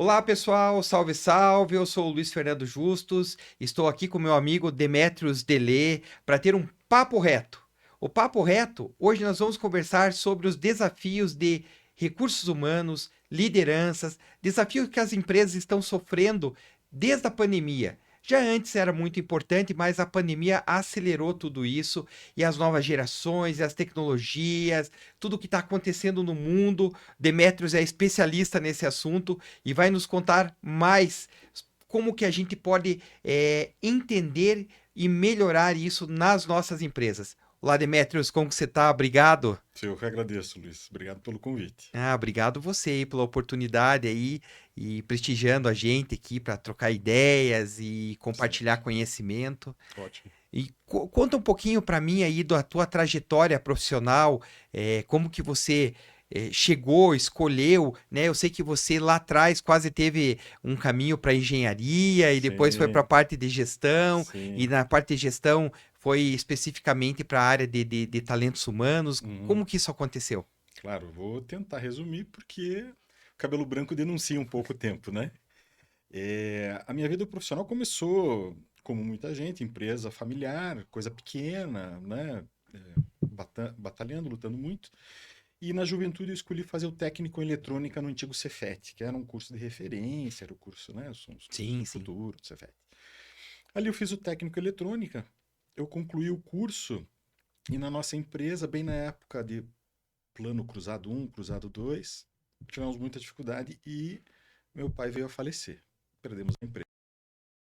Olá, pessoal, salve, salve. Eu sou o Luiz Fernando Justus. Estou aqui com meu amigo Demetrios Delê para ter um papo reto. O papo reto, hoje nós vamos conversar sobre os desafios de recursos humanos, lideranças, desafios que as empresas estão sofrendo desde a pandemia. Já antes era muito importante, mas a pandemia acelerou tudo isso e as novas gerações, e as tecnologias, tudo o que está acontecendo no mundo. Demetrios é especialista nesse assunto e vai nos contar mais como que a gente pode entender e melhorar isso nas nossas empresas. Olá, Demetrios, como que você está? Obrigado. Eu que agradeço, Luiz. Obrigado pelo convite. Obrigado você aí pela oportunidade aí e prestigiando a gente aqui para trocar ideias e Sim, compartilhar conhecimento. ótimo. E conta um pouquinho para mim aí da tua trajetória profissional, como que você chegou, escolheu, né? Eu sei que você lá atrás quase teve um caminho para engenharia e depois foi para a Sim, parte de gestão, e sim. na parte de gestão foi especificamente para a área de talentos humanos. Uhum. Como que isso aconteceu? Claro, vou tentar resumir porque o cabelo branco denuncia um pouco o tempo, né? A minha vida profissional começou, como muita gente, empresa familiar, coisa pequena, né? Batalhando, lutando muito. E na juventude eu escolhi fazer o técnico em eletrônica no antigo Cefet, que era um curso de referência, era o curso, né? São os cursos do Sim, sim. futuro, do Cefet. Ali eu fiz o técnico em eletrônica, eu concluí o curso e na nossa empresa, bem na época de plano cruzado um, cruzado 2, tivemos muita dificuldade e meu pai veio a falecer. Perdemos a empresa.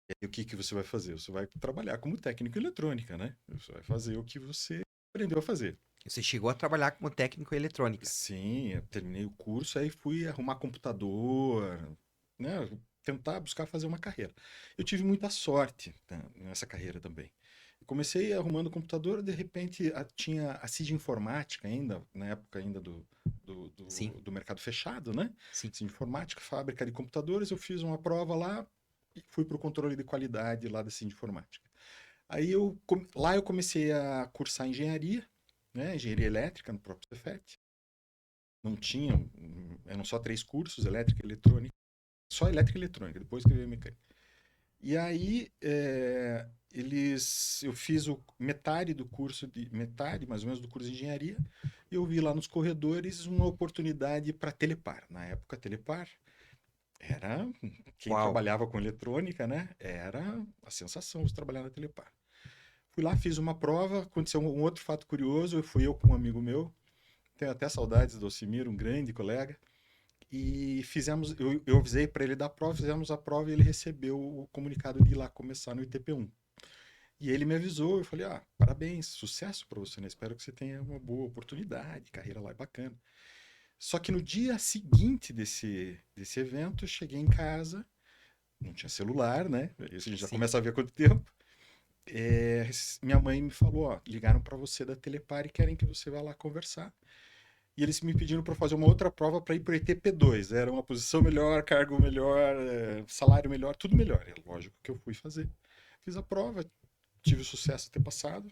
E aí, o que que você vai fazer? Você vai trabalhar como técnico em eletrônica, né? Você vai fazer o que você aprendeu a fazer. Você chegou a trabalhar como técnico em eletrônica. Sim, eu terminei o curso, aí fui arrumar computador, né? Tentar buscar fazer uma carreira. Eu tive muita sorte, tá, nessa carreira também. Comecei arrumando computador, de repente tinha a CID Informática ainda, na época ainda Sim, do mercado fechado, né? sim. CID Informática, fábrica de computadores, eu fiz uma prova lá e fui para o controle de qualidade lá da CID Informática. Lá eu comecei a cursar engenharia, né? Engenharia elétrica no próprio Cefet. Não tinham, eram só 3 cursos, elétrica e eletrônica, só elétrica e eletrônica, depois que veio mecânica. E aí, eu fiz metade do curso, metade mais ou menos do curso de engenharia, e eu vi lá nos corredores uma oportunidade para Telepar. Na época, Telepar era, quem Uau. trabalhava com eletrônica, né? Era a sensação de trabalhar na Telepar. Fui lá, fiz uma prova, aconteceu um outro fato curioso, eu fui eu com um amigo meu, tenho até saudades do Alcimir, um grande colega, e eu avisei para ele da prova, fizemos a prova e ele recebeu o comunicado de ir lá começar no ITP1. E ele me avisou, eu falei, parabéns, sucesso para você, né? Espero que você tenha uma boa oportunidade, carreira lá é bacana. Só que no dia seguinte desse evento, eu cheguei em casa, não tinha celular, né? Isso a gente já Sim. começa a ver há quanto tempo. É, minha mãe me falou, ligaram para você da Telepar e querem que você vá lá conversar. E eles me pediram para fazer uma outra prova para ir para o ITP2. Era uma posição melhor, cargo melhor, salário melhor, tudo melhor. É lógico que eu fui fazer. Fiz a prova, tive o sucesso de ter passado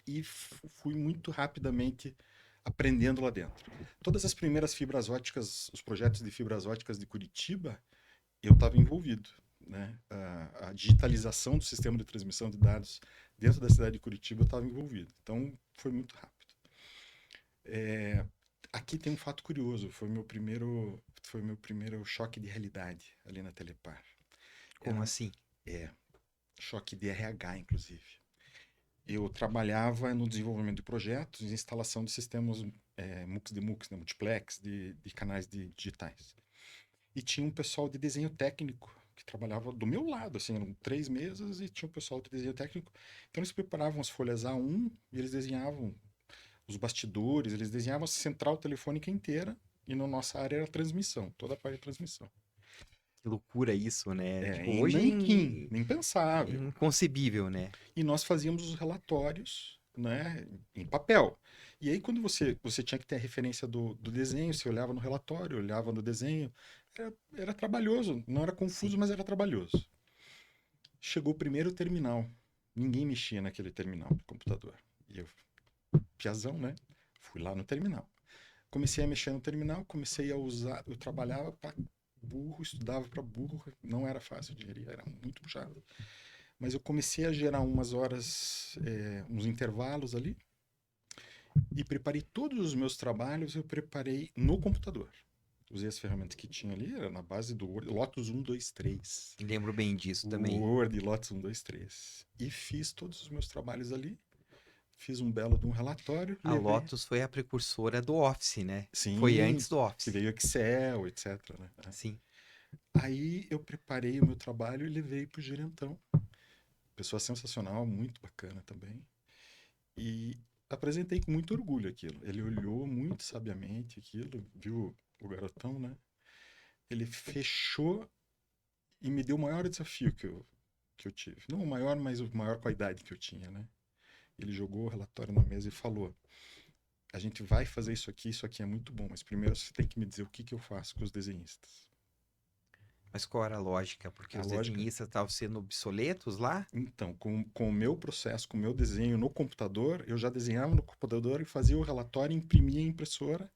e fui muito rapidamente aprendendo lá dentro. Todas as primeiras fibras óticas, os projetos de fibras óticas de Curitiba, eu estava envolvido. Né? A digitalização do sistema de transmissão de dados dentro da cidade de Curitiba eu estava envolvido. Então foi muito rápido. É, aqui tem um fato curioso, foi meu primeiro choque de realidade ali na Telepar. Como Era assim? é, choque de RH, inclusive. Eu trabalhava no desenvolvimento de projetos e instalação de sistemas MUX de MUX, né, multiplex, de canais digitais. E tinha um pessoal de desenho técnico que trabalhava do meu lado, assim, eram 3 mesas e tinha um pessoal de desenho técnico. Então eles preparavam as folhas A1 e eles desenhavam os bastidores, eles desenhavam a central telefônica inteira e na nossa área era a transmissão, toda a parte de transmissão. Que loucura isso, né? Tipo, Em hoje nanquim, nem é pensável. inconcebível, né? E nós fazíamos os relatórios, né, em papel. E aí, quando você tinha que ter a referência do desenho, você olhava no relatório, olhava no desenho, era trabalhoso, não era Sim. confuso, mas era trabalhoso. Chegou o primeiro terminal, ninguém mexia naquele terminal do computador. E eu, piazão, né, fui lá no terminal. Comecei a mexer no terminal, comecei a usar, eu trabalhava para burro, estudava para burro, não era fácil, engenharia era muito puxado. Mas eu comecei a gerar umas horas, uns intervalos ali, e preparei todos os meus trabalhos, eu preparei no computador. Usei as ferramentas que tinha ali, era na base do Word, Lotus 1, 2, 3. Lembro bem disso O também. Word Lotus 1, 2, 3. E fiz todos os meus trabalhos ali, fiz um belo de um relatório, A levei. Lotus foi a precursora do Office, né? Foi Sim, antes do que Office. veio Excel, etc, né? Sim. Aí eu preparei o meu trabalho e levei pro gerentão. Pessoa sensacional, muito bacana também. E apresentei com muito orgulho aquilo. Ele olhou muito sabiamente aquilo, viu o garotão, né? Ele fechou e me deu o maior desafio que eu tive. Não o maior, mas o maior com a idade que eu tinha, né? Ele jogou o relatório na mesa e falou: a gente vai fazer isso aqui é muito bom, mas primeiro você tem que me dizer o que eu faço com os desenhistas. Mas qual era a lógica? Porque A os lógica. desenhistas estavam sendo obsoletos lá? Então, com o meu processo, com o meu desenho no computador, eu já desenhava no computador e fazia o relatório, imprimia em impressora,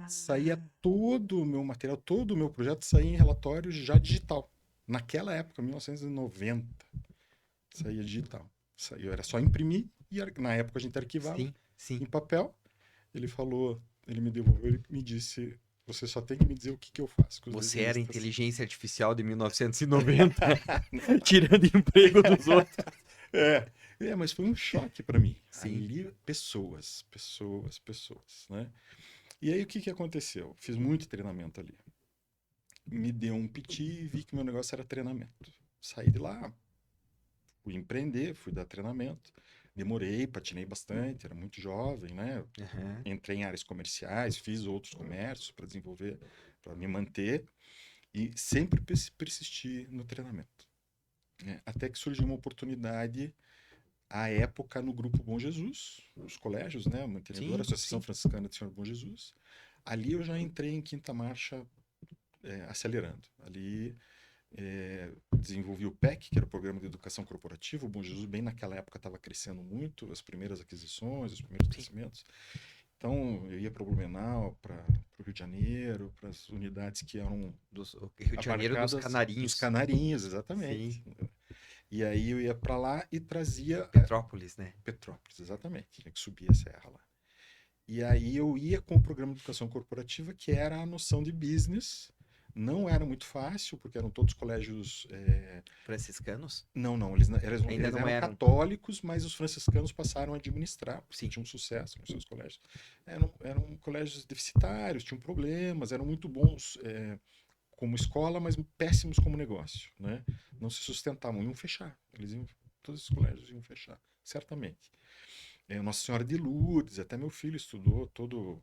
saía Ah, todo o meu material, todo o meu projeto saía em relatório já digital. Naquela época, 1990, saía digital. Saía, era só imprimir e na época a gente arquivava sim, sim. em papel. Ele falou, ele me devolveu, ele me disse: você só tem que me dizer o que eu faço com os Você era desenhistas. inteligência artificial de 1990, tirando emprego dos outros. É, mas foi um choque para mim. Sim. Ali, pessoas, pessoas, pessoas, né? E aí o que aconteceu? Fiz muito treinamento ali. Me deu um piti e vi que meu negócio era treinamento. Saí de lá, fui empreender, fui dar treinamento. Demorei, patinei bastante, era muito jovem, né? Aham. Entrei em áreas comerciais, fiz outros comércios para desenvolver, para me manter e sempre persisti no treinamento, né? Até que surgiu uma oportunidade à época no Grupo Bom Jesus, os colégios, né, a mantenedora, a Sim, Associação sim. Franciscana de Senhor Bom Jesus. Ali eu já entrei em quinta marcha, acelerando. Ali desenvolvi o PEC, que era o Programa de Educação Corporativa. O Bom Jesus, bem naquela época, estava crescendo muito, as primeiras aquisições, os primeiros Sim. crescimentos. Então, eu ia para o Blumenau, para o Rio de Janeiro, para as unidades que eram O Rio de Janeiro dos abarcadas dos Canarinhos. canarinhos, Sim. exatamente. E aí eu ia para lá e trazia Petrópolis, né? Petrópolis, exatamente. Tinha que subir a serra lá. E aí eu ia com o programa de educação corporativa, que era a noção de business. Não era muito fácil, porque eram todos colégios. Franciscanos? Não, não, Ainda eles não eram eram. católicos, mas os franciscanos passaram a administrar, porque Sim. tinham sucesso com seus colégios. Eram colégios deficitários, tinham problemas, eram muito bons como escola, mas péssimos como negócio, né? Não se sustentavam, iam fechar. Todos os colégios iam fechar, certamente. Nossa Senhora de Lourdes, até meu filho estudou todo.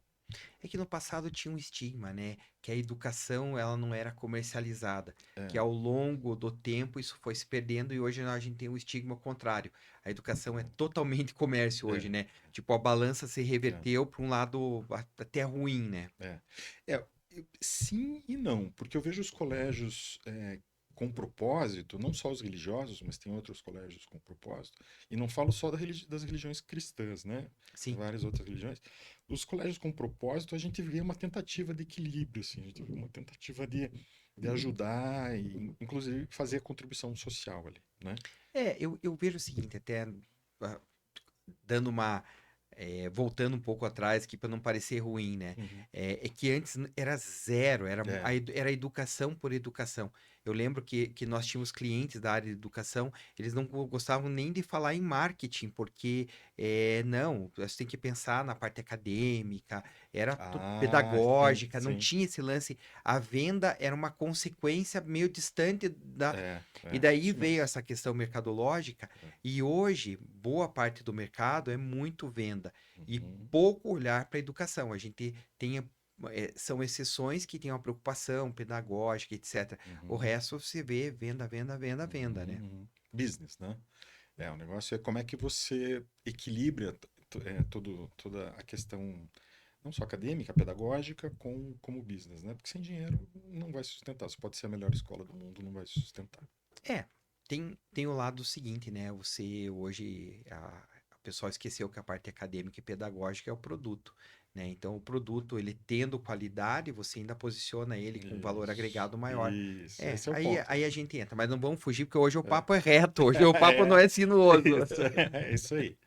É que no passado tinha um estigma, né? Que a educação ela não era comercializada. Que É, ao longo do tempo isso foi se perdendo e hoje a gente tem o estigma contrário. A educação é totalmente comércio é, hoje, né? Tipo, a balança se é, reverteu para um lado até ruim, né? é. Sim e não, porque eu vejo os colégios com propósito, não só os religiosos, mas tem outros colégios com propósito, e não falo só das religiões cristãs, né? Tem Sim. várias outras religiões. Os colégios com propósito, a gente vê uma tentativa de equilíbrio, assim, a gente vê uma tentativa de ajudar e, inclusive, fazer a contribuição social ali, né? Eu vejo o seguinte, até ah, dando uma voltando um pouco atrás aqui para não parecer ruim, né? Uhum. É que antes era zero, É, era educação por educação. Eu lembro que nós tínhamos clientes da área de educação, eles não gostavam nem de falar em marketing, porque não, você tem que pensar na parte acadêmica, era sim, pedagógica, não sim. tinha esse lance. A venda era uma consequência meio distante da. E daí Isso veio mesmo. essa questão mercadológica, É. e hoje, boa parte do mercado é muito venda e Uhum, pouco olhar para a educação. A gente tem, são exceções que têm uma preocupação pedagógica, etc. O uhum, resto você vê venda, venda, venda, venda, né? uhum. Business, né? O negócio é como é que você equilibra toda a questão, não só acadêmica, pedagógica, como business, né? Porque sem dinheiro não vai sustentar. Você pode ser a melhor escola do mundo, não vai sustentar. É, tem o lado seguinte, né? Você hoje, a pessoa esqueceu que a parte acadêmica e pedagógica é o produto. né? Então, o produto, ele tendo qualidade, você ainda posiciona ele com valor agregado maior. Esse é o Aí, ponto. aí a gente entra, mas não vamos fugir, porque hoje o É, papo é reto, hoje o papo não é, é sinuoso. é isso aí.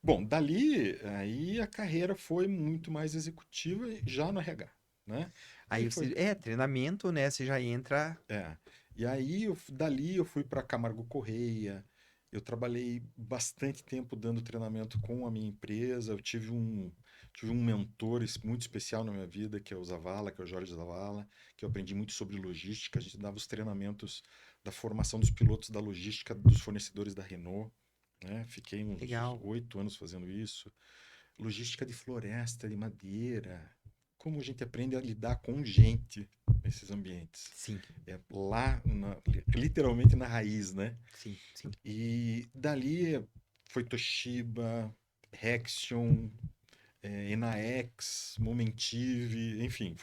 Bom, dali, aí a carreira foi muito mais executiva já no RH, né? Aí Aí foi, você, treinamento, né? Você já entra. é. E aí, dali eu fui para Camargo Correia. Eu trabalhei bastante tempo dando treinamento com a minha empresa. Eu tive um mentor muito especial na minha vida, que é o Zavala, que é o Jorge Zavala, que eu aprendi muito sobre logística. A gente dava os treinamentos da formação dos pilotos da logística dos fornecedores da Renault, né? Fiquei uns Legal. 8 anos fazendo isso. Logística de floresta, de madeira. Como a gente aprende a lidar com gente nesses ambientes. Sim, É lá, literalmente na raiz, né? sim, sim. E dali foi Toshiba, Rexion, Enaex, Momentive, enfim,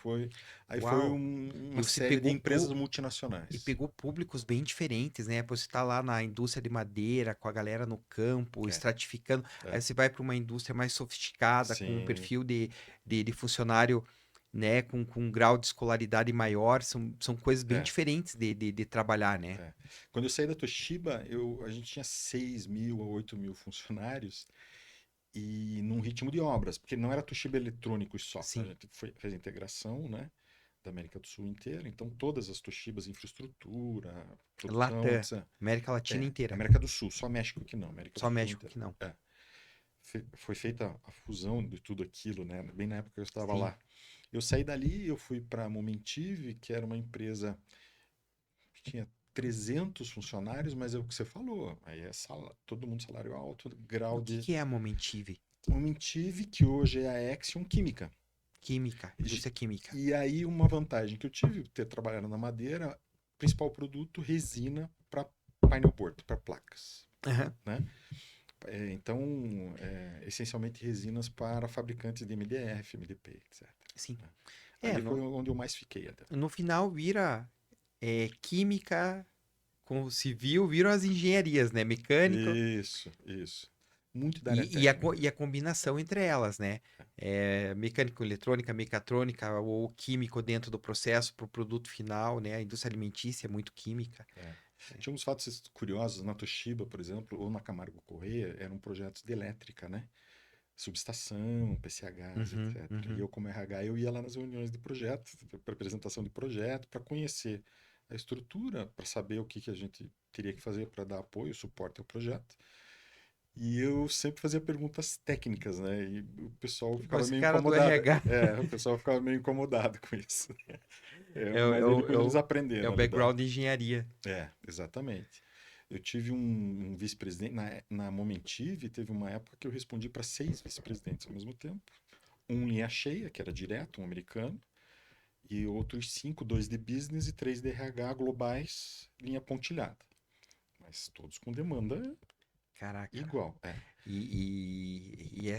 aí foi Uau! E uma você série de pegou, empresas e multinacionais. pegou públicos bem diferentes, né? Você está lá na indústria de madeira, com a galera no campo, É, estratificando. Aí é, você vai para uma indústria mais sofisticada, com um sim, perfil de funcionário, né? Com um grau de escolaridade maior. São coisas bem é, diferentes de trabalhar, né? é. Quando eu saí da Toshiba, a gente tinha 6.000 a 8.000 funcionários e num ritmo de obras, porque não era Toshiba Eletrônicos só. A Sim. gente fez a integração, né, da América do Sul inteira, então todas as Toshibas, infraestrutura, produção, Latam, etc. América Latina inteira. América do Sul, só México que não, América do Só Sul México inteira. que não. É. Foi feita a fusão de tudo aquilo, né, bem na época que eu estava Sim. lá. Eu saí dali, eu fui para a Momentive, que era uma empresa que tinha 300 funcionários, mas é o que você falou, aí é todo mundo salário alto, O grau que de que é a Momentive? Momentive, que hoje é a Axion Química. Química, indústria química. E aí uma vantagem que eu tive, ter trabalhado na madeira, principal produto, resina para painel board, para placas, Aham. né? Então, essencialmente resinas para fabricantes de MDF, MDP, etc. Sim. Né? É, Ali foi onde eu mais fiquei até. no final vira química com civil, viram as engenharias, né? Mecânico Isso, isso. Muito da área e técnica. a combinação entre elas, né? Mecânico, eletrônica, mecatrônica ou químico dentro do processo para o produto final, né? A indústria alimentícia é muito química. É. Tinha uns fatos curiosos na Toshiba, por exemplo, ou na Camargo Correia, eram projetos de elétrica, né? Subestação, PCHs, Uhum, etc. E uhum. eu, como RH, eu ia lá nas reuniões de projeto, para apresentação de projeto, para conhecer a estrutura, para saber o que, que a gente teria que fazer para dar apoio, suporte ao projeto. E eu sempre fazia perguntas técnicas, né? E o pessoal ficava Esse meio cara do incomodado. RH O pessoal ficava meio incomodado com isso. é, o- é, Mas o, é depois eles o é o aprenderam a lidar. background de engenharia. Exatamente. Eu tive um vice-presidente, na Momentive, teve uma época que eu respondi para 6 vice-presidentes ao mesmo tempo. Um linha cheia, que era direto, um americano, e outros 5, 2 de business e 3 de RH globais, linha pontilhada. Mas todos com demanda Caraca. igual. E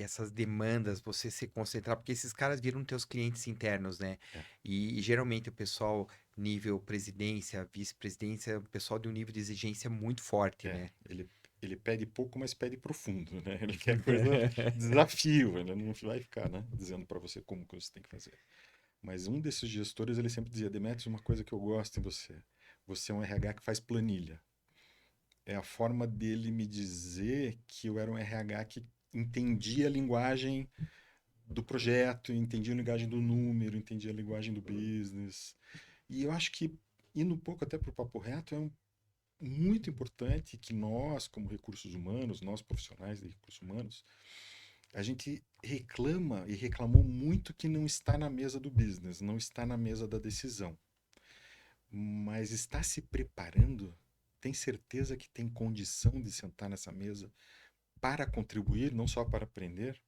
essas demandas, você se concentrar, porque esses caras viram teus clientes internos, né? É, E geralmente o pessoal nível presidência, vice-presidência, é um pessoal de um nível de exigência muito forte, é. né? Ele pede pouco, mas pede profundo, né? Ele quer coisa, desafio, ele não vai ficar, né, dizendo para você como que você tem que fazer. Mas um desses gestores, ele sempre dizia, Demetrios, uma coisa que eu gosto em você, você é um RH que faz planilha. É a forma dele me dizer que eu era um RH que entendia a linguagem do projeto, entendia a linguagem do número, entendia a linguagem do business. E eu acho que, indo um pouco até para o papo reto, muito importante que nós, como recursos humanos, nós profissionais de recursos humanos, a gente reclama e reclamou muito que não está na mesa do business, não está na mesa da decisão. Mas está se preparando? Tem certeza que tem condição de sentar nessa mesa para contribuir, não só para aprender?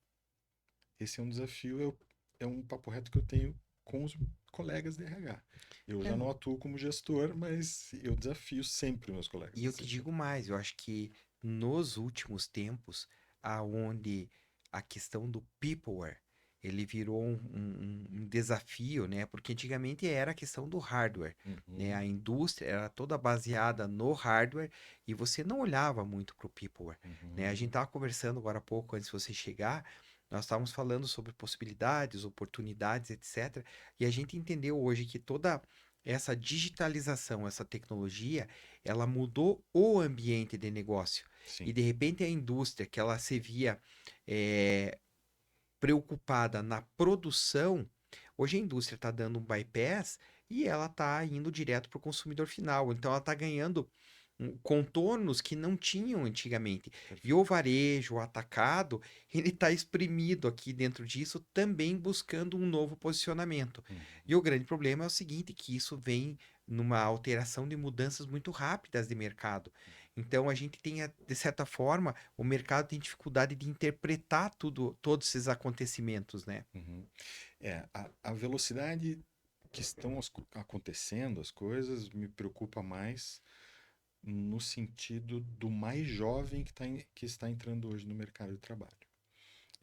Esse é um desafio, é um papo reto que eu tenho com os colegas de RH. Eu É, já não atuo como gestor, mas eu desafio sempre meus colegas e eu nesse te sentido. digo mais, eu acho que nos últimos tempos, aonde a questão do peopleware, ele virou um desafio, né? Porque antigamente era a questão do hardware, né? Uhum, A indústria era toda baseada no hardware e você não olhava muito para o peopleware, né? A uhum, gente tava conversando agora há pouco, antes de você chegar, nós estávamos falando sobre possibilidades, oportunidades, etc. E a gente entendeu hoje que toda essa digitalização, essa tecnologia, ela mudou o ambiente de negócio. E Sim. de repente a indústria que ela se via eh, preocupada na produção, hoje a indústria está dando um bypass e ela está indo direto para o consumidor final. Então ela está ganhando contornos que não tinham antigamente. E o Perfeito. varejo, o atacado, ele está exprimido aqui dentro disso, também buscando um novo posicionamento. Uhum. E o grande problema é o seguinte, que isso vem numa alteração de mudanças muito rápidas de mercado. Então a gente tem, de certa forma, o mercado tem dificuldade de interpretar todos esses acontecimentos, né? Uhum. A velocidade que estão acontecendo as coisas me preocupa mais no sentido do mais jovem que está entrando hoje no mercado de trabalho.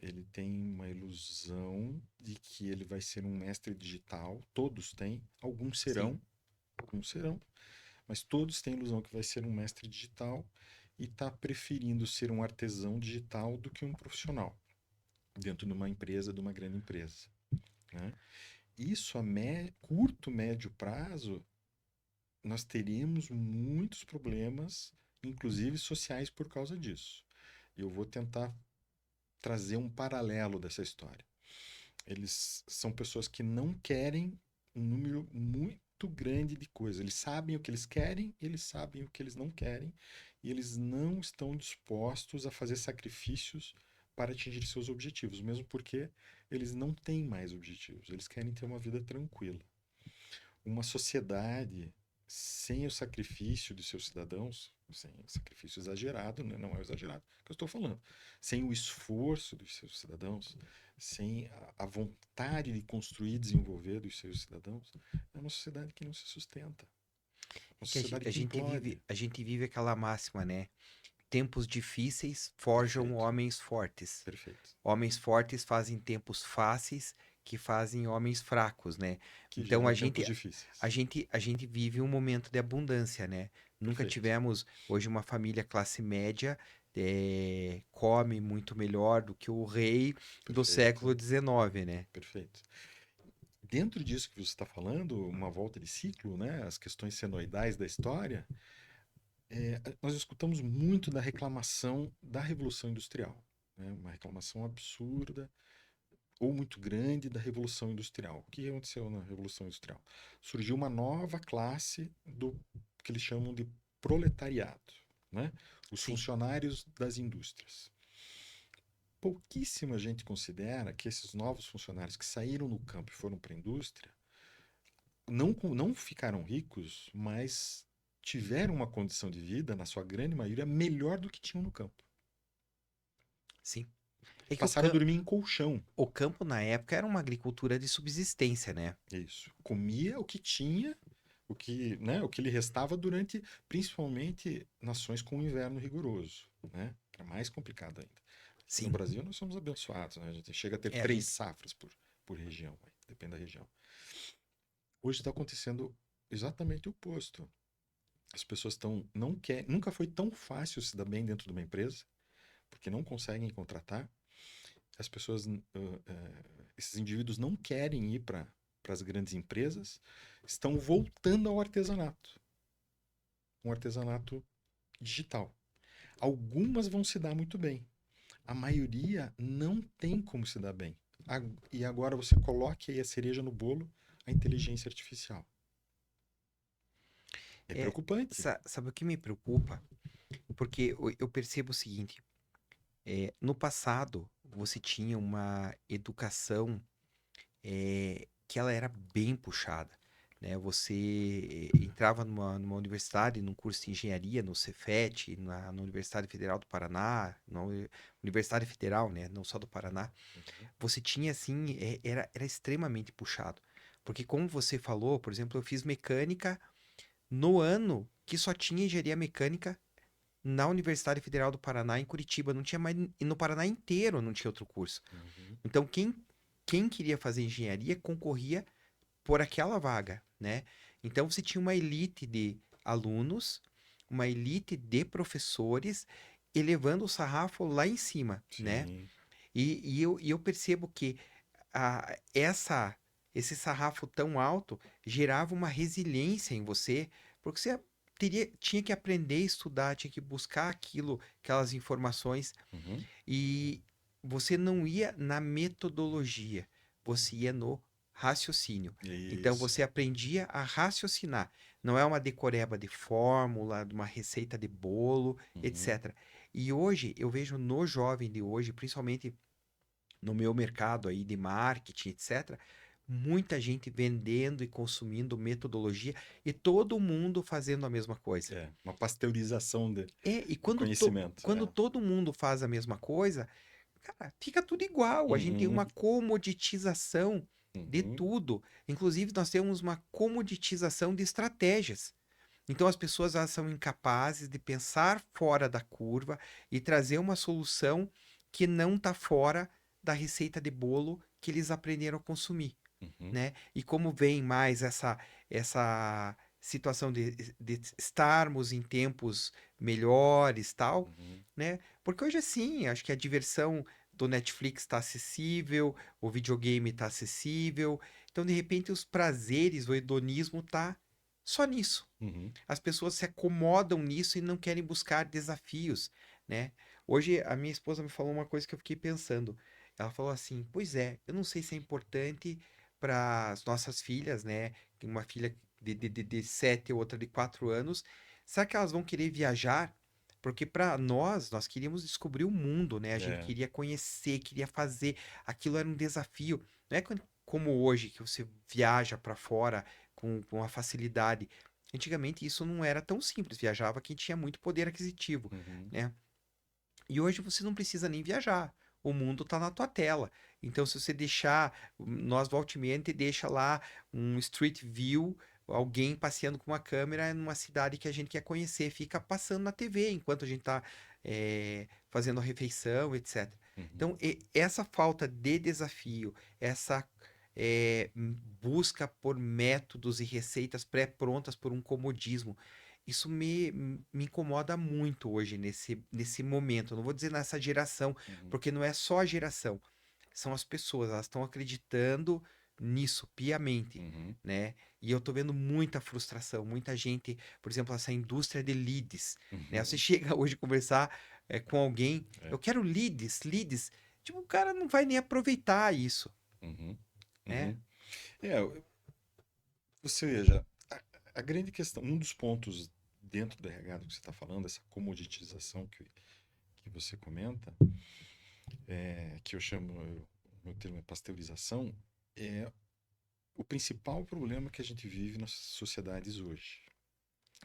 Ele tem uma ilusão de que ele vai ser um mestre digital, todos têm, Sim. alguns serão, mas todos têm a ilusão que vai ser um mestre digital e está preferindo ser um artesão digital do que um profissional dentro de uma empresa, de uma grande empresa, né? Isso a curto, médio prazo, nós teríamos muitos problemas, inclusive sociais, por causa disso. Eu vou tentar trazer um paralelo dessa história. Eles são pessoas que não querem um número muito grande de coisas. Eles sabem o que eles querem, eles sabem o que eles não querem, e eles não estão dispostos a fazer sacrifícios para atingir seus objetivos, mesmo porque eles não têm mais objetivos. Eles querem ter uma vida tranquila. Uma sociedade sem o sacrifício de seus cidadãos, sem sacrifício exagerado, né? Não é o exagerado que eu estou falando, sem o esforço dos seus cidadãos, sem a vontade de construir e desenvolver dos seus cidadãos, é uma sociedade que não se sustenta, É uma que sociedade que implode. a gente vive aquela máxima, né? Tempos difíceis forjam Perfeito, homens fortes. perfeito. Homens fortes fazem tempos fáceis que fazem homens fracos, né? Que Então geram tempos difíceis. a gente vive um momento de abundância, né? Nunca Perfeito, tivemos hoje uma família classe média come muito melhor do que o rei do perfeito, século XIX, né? perfeito. Dentro disso que você está falando, uma volta de ciclo, né? As questões senoidais da história, nós escutamos muito da reclamação da Revolução Industrial, né? Uma reclamação absurda ou muito grande da Revolução Industrial. O que aconteceu na Revolução Industrial? Surgiu uma nova classe do que eles chamam de proletariado, né? Os Sim, funcionários das indústrias. Pouquíssima gente considera que esses novos funcionários que saíram no campo e foram para a indústria não ficaram ricos, mas tiveram uma condição de vida, na sua grande maioria, melhor do que tinham no campo. sim. É que Passaram a dormir em colchão. o campo na época era uma agricultura de subsistência, né? É isso. Comia o que tinha, o que lhe restava durante, principalmente, nações com um inverno rigoroso, né? Era mais complicado ainda. Aqui no Sim. Brasil nós somos abençoados, né? A gente chega a ter É, a 3 safras por região, depende da região. Hoje está acontecendo exatamente o oposto. As pessoas não quer, nunca foi tão fácil se dar bem dentro de uma empresa, porque não conseguem contratar. As pessoas, esses indivíduos não querem ir para as grandes empresas, estão voltando ao artesanato, um artesanato digital. Algumas vão se dar muito bem, a maioria não tem como se dar bem. E agora você coloque aí a cereja no bolo, a inteligência artificial. É é, preocupante. sabe o que me preocupa? Porque eu percebo o seguinte, no passado você tinha uma educação que ela era bem puxada, né? Você entrava numa universidade, num curso de engenharia, no Cefet, na Universidade Federal do Paraná, na Universidade Federal, né? Não só do Paraná. Uhum. Você tinha assim, era extremamente puxado. Porque como você falou, por exemplo, eu fiz mecânica no ano que só tinha engenharia mecânica na Universidade Federal do Paraná, em Curitiba. Não tinha mais. E no Paraná inteiro não tinha outro curso. Uhum. Então, quem queria fazer engenharia concorria por aquela vaga, né? Então, você tinha uma elite de alunos, uma elite de professores elevando o sarrafo lá em cima, né? Sim. E eu percebo que esse sarrafo tão alto gerava uma resiliência em você, porque você tinha que aprender a estudar, tinha que buscar aquelas informações, Uhum. e você não ia na metodologia, você ia no raciocínio. Então Isso. você aprendia a raciocinar. Não é uma decoreba de fórmula, de uma receita de bolo, Uhum. etc. E hoje eu vejo no jovem de hoje, principalmente no meu mercado aí de marketing, etc., muita gente vendendo e consumindo metodologia e todo mundo fazendo a mesma coisa. É, uma pasteurização E do conhecimento. quando todo mundo faz a mesma coisa, cara, fica tudo igual. A gente tem Uhum. uma comoditização de Uhum. tudo. Inclusive, nós temos uma comoditização de estratégias. Então, as pessoas elas são incapazes de pensar fora da curva e trazer uma solução que não está fora da receita de bolo que eles aprenderam a consumir, Uhum. né? E como vem mais essa situação de estarmos em tempos melhores, tal, Uhum. né? Porque hoje sim, acho que a diversão do Netflix está acessível, o videogame está acessível, então de repente os prazeres, o hedonismo tá só nisso. Uhum. As pessoas se acomodam nisso e não querem buscar desafios, né? Hoje a minha esposa me falou uma coisa que eu fiquei pensando. Ela falou assim: "Pois é, eu não sei se é importante para as nossas filhas, né? Uma filha de 7 e outra de 4 anos. Será que elas vão querer viajar? Porque para nós queríamos descobrir o mundo, né? A gente É. queria conhecer, queria fazer. Aquilo era um desafio. Não é como hoje, que você viaja para fora com uma facilidade. Antigamente isso não era tão simples, viajava quem tinha muito poder aquisitivo, Uhum. né? E hoje você não precisa nem viajar. O mundo está na tua tela. Então, se você deixar, nós volta e meia, a gente deixa lá um Street View, alguém passeando com uma câmera numa cidade que a gente quer conhecer, fica passando na TV enquanto a gente está fazendo a refeição, etc. Uhum. Então, essa falta de desafio, essa busca por métodos e receitas pré-prontas por um comodismo, isso me incomoda muito hoje nesse momento. Eu não vou dizer nessa geração, Uhum. porque não é só a geração, são as pessoas, elas estão acreditando nisso piamente, Uhum. né? E eu tô vendo muita frustração, muita gente, por exemplo, essa indústria de leads, né? Você Uhum. chega hoje a conversar com alguém, É. eu quero leads, tipo, o cara não vai nem aproveitar isso, Uhum. né? Uhum. É, você veja, a grande questão, um dos pontos dentro do RH que você está falando, essa comoditização que você comenta, que eu chamo, o meu termo é pasteurização, é o principal problema que a gente vive nas sociedades hoje.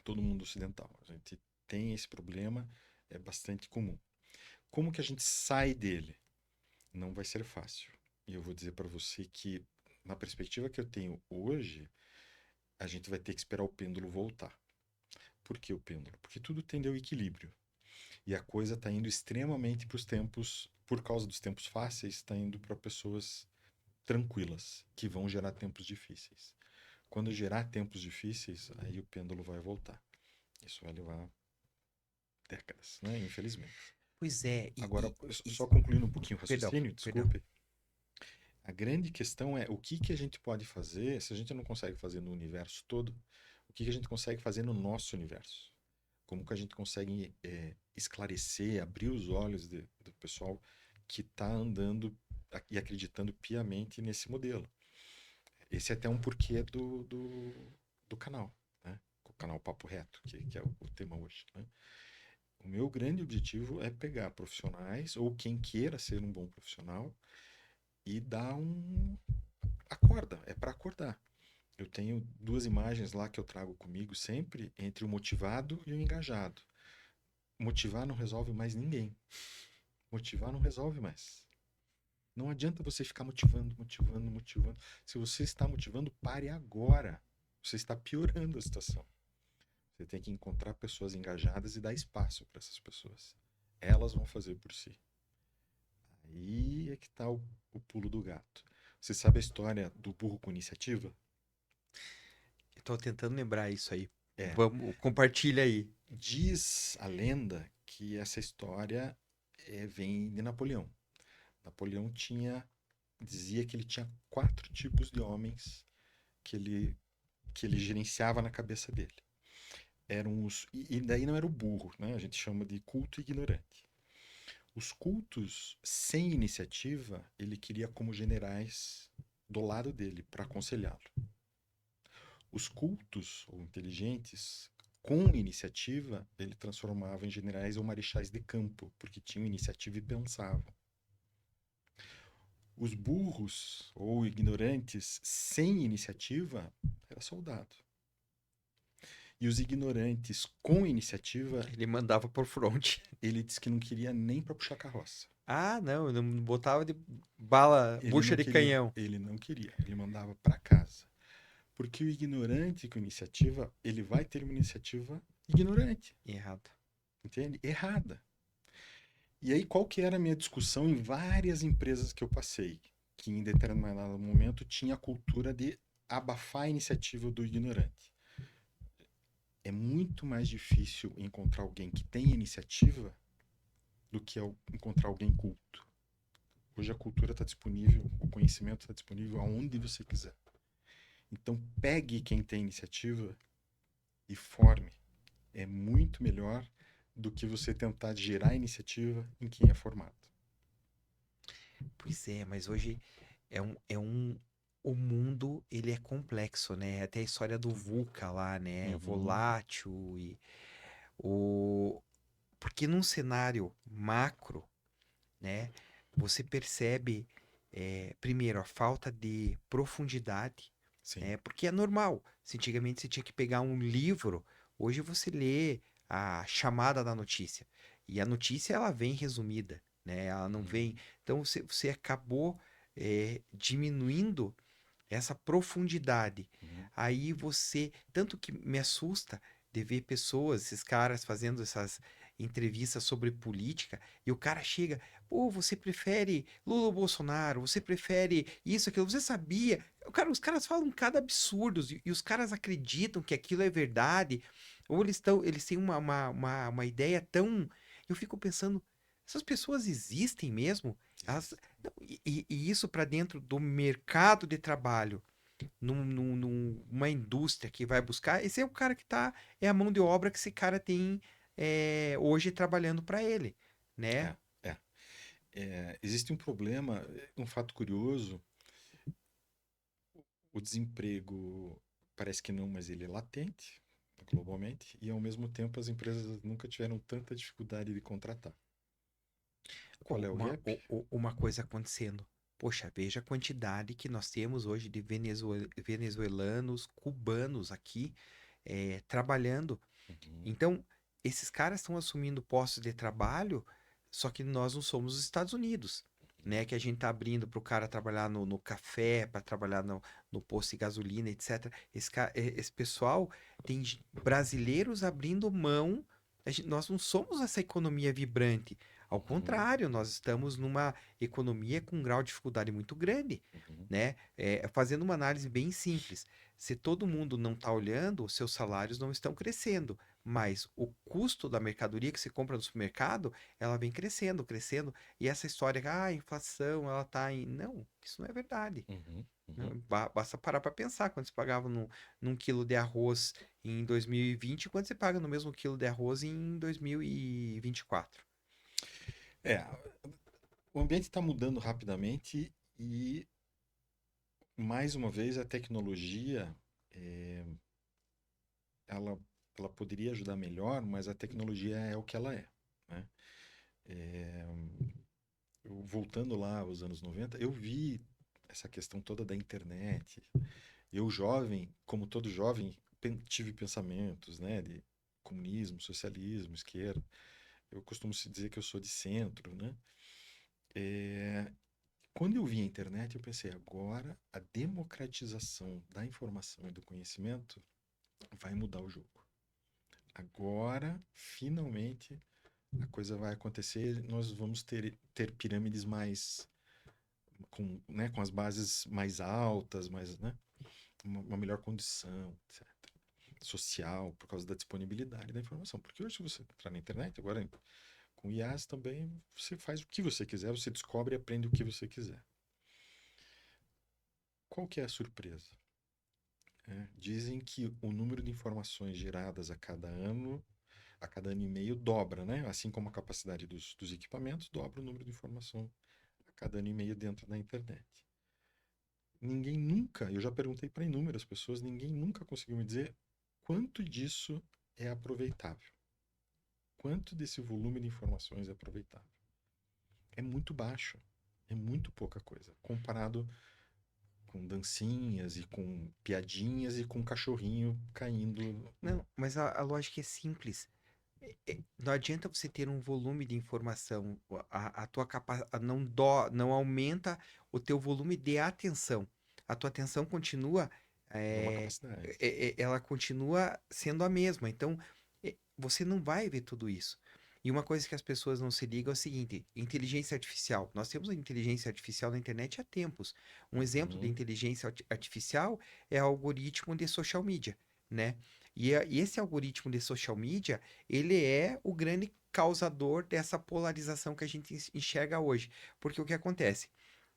Todo mundo ocidental. A gente tem esse problema, é bastante comum. Como que a gente sai dele? Não vai ser fácil. E eu vou dizer para você que, na perspectiva que eu tenho hoje, a gente vai ter que esperar o pêndulo voltar. Por que o pêndulo? Porque tudo tende ao equilíbrio. E a coisa está indo extremamente para os tempos, por causa dos tempos fáceis, está indo para pessoas tranquilas, que vão gerar tempos difíceis. Quando gerar tempos difíceis, aí o pêndulo vai voltar. Isso vai levar décadas, né? Infelizmente. Pois é, Agora, e- só concluindo um pouquinho o perdão, raciocínio, perdão. desculpe. A grande questão é o que que a gente pode fazer, se a gente não consegue fazer no universo todo, o que que a gente consegue fazer no nosso universo? Como que a gente consegue esclarecer, abrir os olhos do pessoal que está andando e acreditando piamente nesse modelo? Esse é até um porquê do canal, né? O canal Papo Reto, que é o tema hoje, né? O meu grande objetivo é pegar profissionais ou quem queira ser um bom profissional e dar um. Acorda, é para acordar. Eu tenho duas imagens lá que eu trago comigo sempre entre o motivado e o engajado. Motivar não resolve mais ninguém. Motivar não resolve mais. Não adianta você ficar motivando, motivando, motivando. Se você está motivando, pare agora. Você está piorando a situação. Você tem que encontrar pessoas engajadas e dar espaço para essas pessoas. Elas vão fazer por si. Aí é que está o pulo do gato. Você sabe a história do burro com iniciativa? Estou tentando lembrar isso aí. É. Vamos, compartilha aí. Diz a lenda que essa história vem de Napoleão. Napoleão dizia que ele tinha 4 tipos de homens que ele gerenciava na cabeça dele. E daí não era o burro, né? A gente chama de culto e ignorante. Os cultos sem iniciativa, ele queria como generais do lado dele para aconselhá-lo. Os cultos ou inteligentes com iniciativa, ele transformava em generais ou marechais de campo, porque tinham iniciativa e pensavam. Os burros ou ignorantes sem iniciativa era soldado. E os ignorantes com iniciativa, Ele mandava por fronte. ele disse que não queria nem para puxar carroça. Ah, não, eu não botava de bala, Ele bucha não de queria, canhão. ele não queria, ele mandava para casa. Porque o ignorante com iniciativa, ele vai ter uma iniciativa ignorante, Errado. entende? Errada. E aí, qual que era a minha discussão em várias empresas que eu passei? Que em determinado momento tinha a cultura de abafar a iniciativa do ignorante. É muito mais difícil encontrar alguém que tem iniciativa do que encontrar alguém culto. Hoje a cultura está disponível, o conhecimento está disponível aonde você quiser. Então pegue quem tem iniciativa e forme. É muito melhor do que você tentar gerar iniciativa em quem é formado. Pois é, mas hoje o mundo, ele é complexo, né? Até a história do VUCA lá, né? Uhum. Volátil e o... Porque num cenário macro, né? Você percebe, primeiro, a falta de profundidade, Sim. né? Porque é normal. Se antigamente você tinha que pegar um livro, hoje você lê a chamada da notícia. E a notícia, ela vem resumida, né? Ela não vem... Uhum. Então, você acabou, diminuindo essa profundidade. Uhum. Aí você... Tanto que me assusta de ver pessoas, esses caras fazendo essas entrevistas sobre política, e o cara chega, pô, você prefere Lula ou Bolsonaro? Você prefere isso, aquilo? Você sabia? Os caras falam cada absurdo, e os caras acreditam que aquilo é verdade, ou eles têm uma ideia tão... Eu fico pensando, essas pessoas existem mesmo? Elas, Existe. não, e isso para dentro do mercado de trabalho, numa indústria que vai buscar, esse é o cara que tá, é a mão de obra que esse cara tem, hoje trabalhando para ele, né? É, é. Existe um problema, um fato curioso, o desemprego parece que não, mas ele é latente globalmente, e ao mesmo tempo as empresas nunca tiveram tanta dificuldade de contratar. Qual Pô, é o gap? uma coisa acontecendo. Poxa, veja a quantidade que nós temos hoje de venezuelanos, cubanos aqui, trabalhando. Uhum. Então, esses caras estão assumindo postos de trabalho, só que nós não somos os Estados Unidos, né? Que a gente tá abrindo para o cara trabalhar no café, para trabalhar no posto de gasolina, etc. Esse pessoal tem brasileiros abrindo mão. Nós não somos essa economia vibrante. Ao Uhum. contrário, nós estamos numa economia com um grau de dificuldade muito grande, Uhum. né? Fazendo uma análise bem simples. Se todo mundo não está olhando, os seus salários não estão crescendo, mas o custo da mercadoria que você compra no supermercado, ela vem crescendo, crescendo, e essa história, a inflação, ela tá em... Não, isso não é verdade. Uhum. Não, Uhum. basta parar para pensar quando você pagava num quilo de arroz em 2020 e quando você paga no mesmo quilo de arroz em 2024. É, o ambiente está mudando rapidamente e, mais uma vez, a tecnologia, é, ela, ela poderia ajudar melhor, mas a tecnologia é o que ela é, né? É, voltando lá aos anos 90, eu vi essa questão toda da internet. Eu, jovem, como todo jovem, tive pensamentos, né, de comunismo, socialismo, esquerda. Eu costumo se dizer que eu sou de centro, né? É, quando eu vi a internet, eu pensei, agora a democratização da informação e do conhecimento vai mudar o jogo. Agora, finalmente, a coisa vai acontecer, nós vamos ter pirâmides mais com as bases mais altas, mais, né, uma melhor condição, etc. Social, por causa da disponibilidade da informação. Porque hoje, se você entrar na internet, agora Com IAs também você faz o que você quiser, você descobre e aprende o que você quiser. Qual que é a surpresa? Dizem que o número de informações geradas a cada ano e meio dobra, né? Assim como a capacidade dos equipamentos, dobra o número de informação a cada ano e meio dentro da internet. Ninguém nunca, eu já perguntei para inúmeras pessoas, ninguém nunca conseguiu me dizer quanto disso é aproveitável. Quanto desse volume de informações é aproveitável? É muito baixo, é muito pouca coisa, comparado com dancinhas e com piadinhas e com cachorrinho caindo. Não, mas a lógica é simples. Não adianta você ter um volume de informação, a tua capacidade não aumenta o teu volume de atenção. A tua atenção continua, Numa é, capacidade. ela continua sendo a mesma. Então, você não vai ver tudo isso. E uma coisa que as pessoas não se ligam é o seguinte: inteligência artificial. Nós temos a inteligência artificial na internet há tempos. Um exemplo de Uhum, inteligência artificial é o algoritmo de social media, né? E esse algoritmo de social media, ele é o grande causador dessa polarização que a gente enxerga hoje. Porque o que acontece?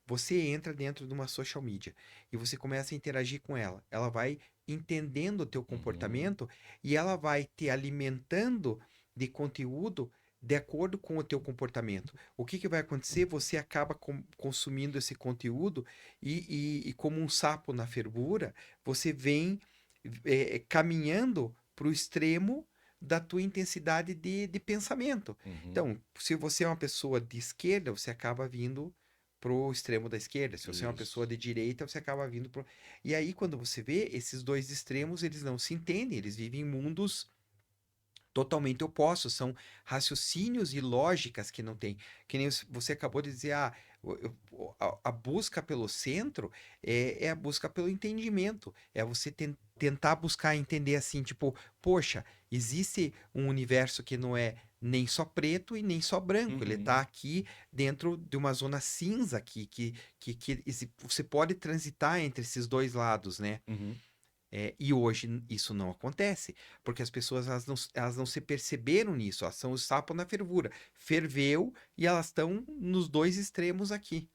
Você entra dentro de uma social media e você começa a interagir com ela. Ela vai entendendo o teu uhum, comportamento e ela vai te alimentando de conteúdo de acordo com o teu comportamento. O que que vai acontecer? Você acaba consumindo esse conteúdo e como um sapo na fervura, você vem caminhando para o extremo da tua intensidade de pensamento. uhum. Então, se você é uma pessoa de esquerda, você acaba vindo pro extremo da esquerda. Se você é uma pessoa Isso. de direita, você acaba vindo pro... E aí, quando você vê, esses dois extremos, eles não se entendem, eles vivem em mundos totalmente opostos, são raciocínios e lógicas que não tem. Que nem você acabou de dizer, a busca pelo centro é a busca pelo entendimento, é você tentar buscar entender assim, tipo, poxa, existe um universo que não é nem só preto e nem só branco, ele está Uhum, aqui dentro de uma zona cinza aqui, que você pode transitar entre esses dois lados, né? uhum. E hoje isso não acontece, porque as pessoas elas não se perceberam nisso, elas são o sapo na fervura. Ferveu e elas estão nos dois extremos aqui.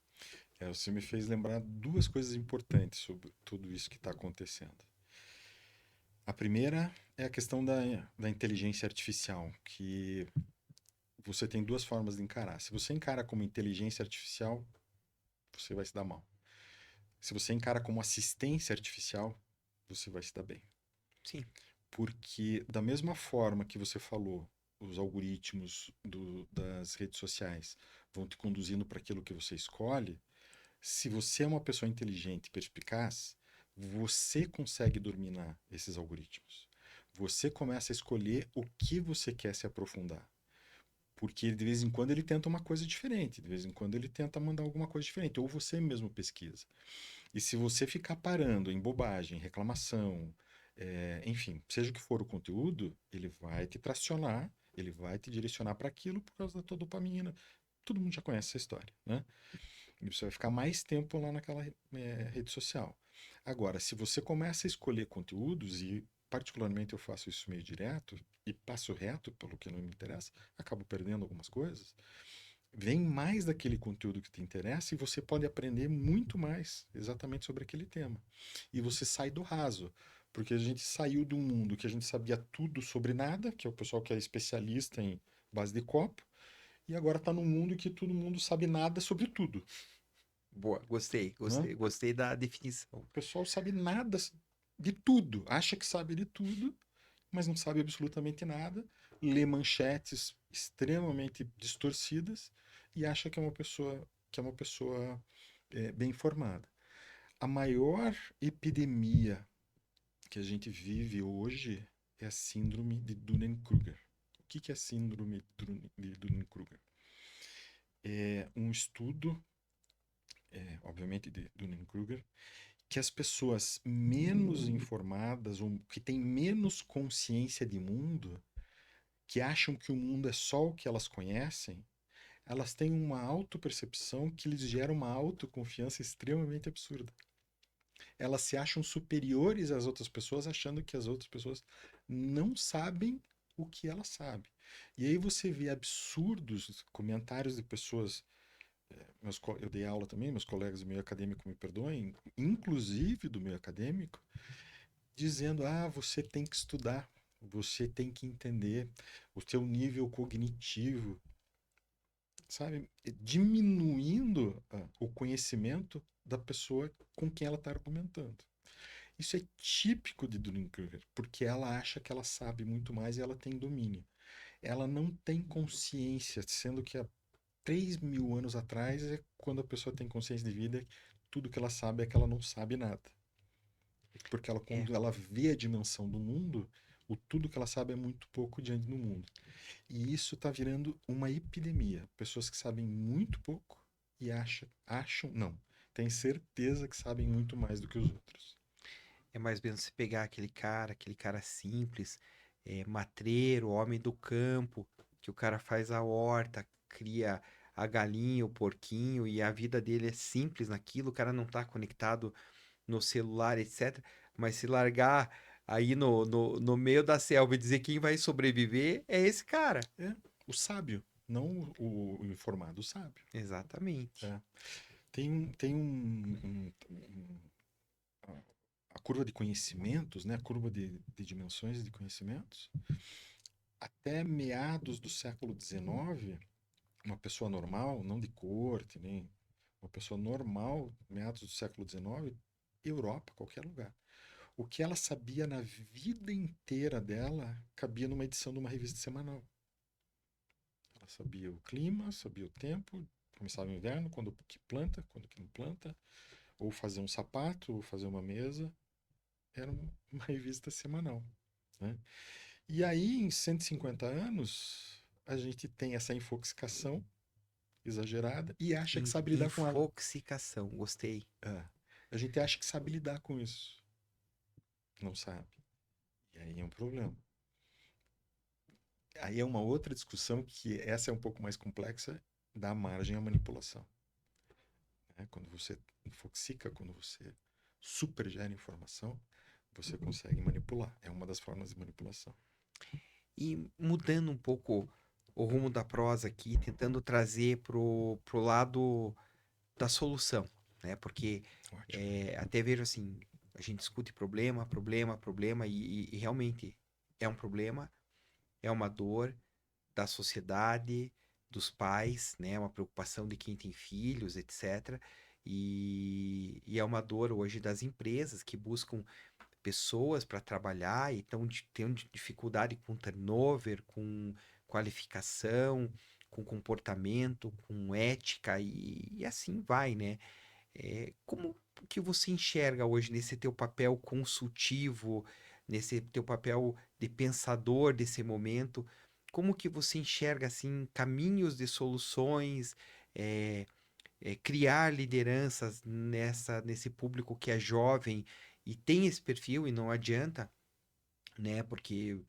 Você me fez lembrar duas coisas importantes sobre tudo isso que está acontecendo. A primeira é a questão da inteligência artificial, que você tem duas formas de encarar. Se você encara como inteligência artificial, você vai se dar mal. Se você encara como assistência artificial, você vai se dar bem. Sim. Porque, da mesma forma que você falou, os algoritmos das redes sociais vão te conduzindo para aquilo que você escolhe, se você é uma pessoa inteligente e perspicaz, você consegue dominar esses algoritmos. Você começa a escolher o que você quer se aprofundar. Porque de vez em quando ele tenta uma coisa diferente, de vez em quando ele tenta mandar alguma coisa diferente, ou você mesmo pesquisa. E se você ficar parando em bobagem, reclamação, enfim, seja o que for o conteúdo, ele vai te tracionar, ele vai te direcionar para aquilo por causa da tua dopamina. Todo mundo já conhece essa história, né? E você vai ficar mais tempo lá naquela rede social. Agora, se você começa a escolher conteúdos, e particularmente eu faço isso meio direto, e passo reto pelo que não me interessa, acabo perdendo algumas coisas, vem mais daquele conteúdo que te interessa e você pode aprender muito mais exatamente sobre aquele tema. E você sai do raso, porque a gente saiu de um mundo que a gente sabia tudo sobre nada, que é o pessoal que é especialista em base de copo, e agora está num mundo que todo mundo sabe nada sobre tudo, Boa, gostei, né? gostei da definição. O pessoal sabe nada de tudo, acha que sabe de tudo, mas não sabe absolutamente nada, lê manchetes extremamente distorcidas e acha que é uma pessoa bem informada. A maior epidemia que a gente vive hoje é a síndrome de Dunning-Kruger. O que é a síndrome de Dunning-Kruger? É um estudo, obviamente, de Dunning-Kruger, que as pessoas menos informadas, ou que têm menos consciência de mundo, que acham que o mundo é só o que elas conhecem, elas têm uma autopercepção que lhes gera uma autoconfiança extremamente absurda. Elas se acham superiores às outras pessoas, achando que as outras pessoas não sabem o que ela sabe. E aí você vê absurdos comentários de pessoas. Eu dei aula também, meus colegas do meio acadêmico me perdoem, inclusive do meio acadêmico, dizendo: ah, você tem que estudar, você tem que entender o seu nível cognitivo, sabe? Diminuindo o conhecimento da pessoa com quem ela está argumentando. Isso é típico de Dunning-Kruger, porque ela acha que ela sabe muito mais e ela tem domínio. Ela não tem consciência, sendo que há 3.000 anos atrás é quando a pessoa tem consciência de vida, tudo que ela sabe é que ela não sabe nada. Porque ela, É, quando ela vê a dimensão do mundo, o tudo que ela sabe é muito pouco diante do mundo. E isso está virando uma epidemia. Pessoas que sabem muito pouco e não, têm certeza que sabem muito mais do que os outros. é mais mesmo se pegar aquele cara simples, matreiro, homem do campo, que o cara faz a horta, cria a galinha, o porquinho, e a vida dele é simples naquilo, o cara não tá conectado no celular, etc. Mas se largar aí no meio da selva e dizer quem vai sobreviver, é esse cara. É, o sábio, não o informado, o sábio. Exatamente. É. A a curva de conhecimentos, né? A curva de dimensões de conhecimentos. Até meados do século XIX, uma pessoa normal, não de corte, nem uma pessoa normal, meados do século XIX, Europa, qualquer lugar. O que ela sabia na vida inteira dela cabia numa edição de uma revista semanal. Ela sabia o clima, sabia o tempo, começava o inverno, quando que planta, quando que não planta, ou fazer um sapato, ou fazer uma mesa. Era uma revista semanal, né? E aí, em 150 anos, a gente tem essa infoxicação exagerada e acha que sabe lidar com ela. Infoxicação, gostei. É. A gente acha que sabe lidar com isso. Não sabe. E aí é um problema. Aí é uma outra discussão que essa é um pouco mais complexa, dá margem à manipulação. Né? Quando você infoxica, quando você supergera informação, você consegue manipular. É uma das formas de manipulação. E mudando um pouco o rumo da prosa aqui, tentando trazer pro lado da solução, né? Porque Ótimo. até vejo assim, a gente discute problema, e realmente é um problema, é uma dor da sociedade, dos pais, né? É uma preocupação de quem tem filhos, etc. E é uma dor hoje das empresas que buscam pessoas para trabalhar e estão tendo dificuldade com turnover, com qualificação, com comportamento, com ética e assim vai, né? Como que você enxerga hoje nesse teu papel consultivo, nesse teu papel de pensador desse momento? Como que você enxerga assim caminhos de soluções, é, criar lideranças nesse público que é jovem e tem esse perfil e não adianta, né? Porque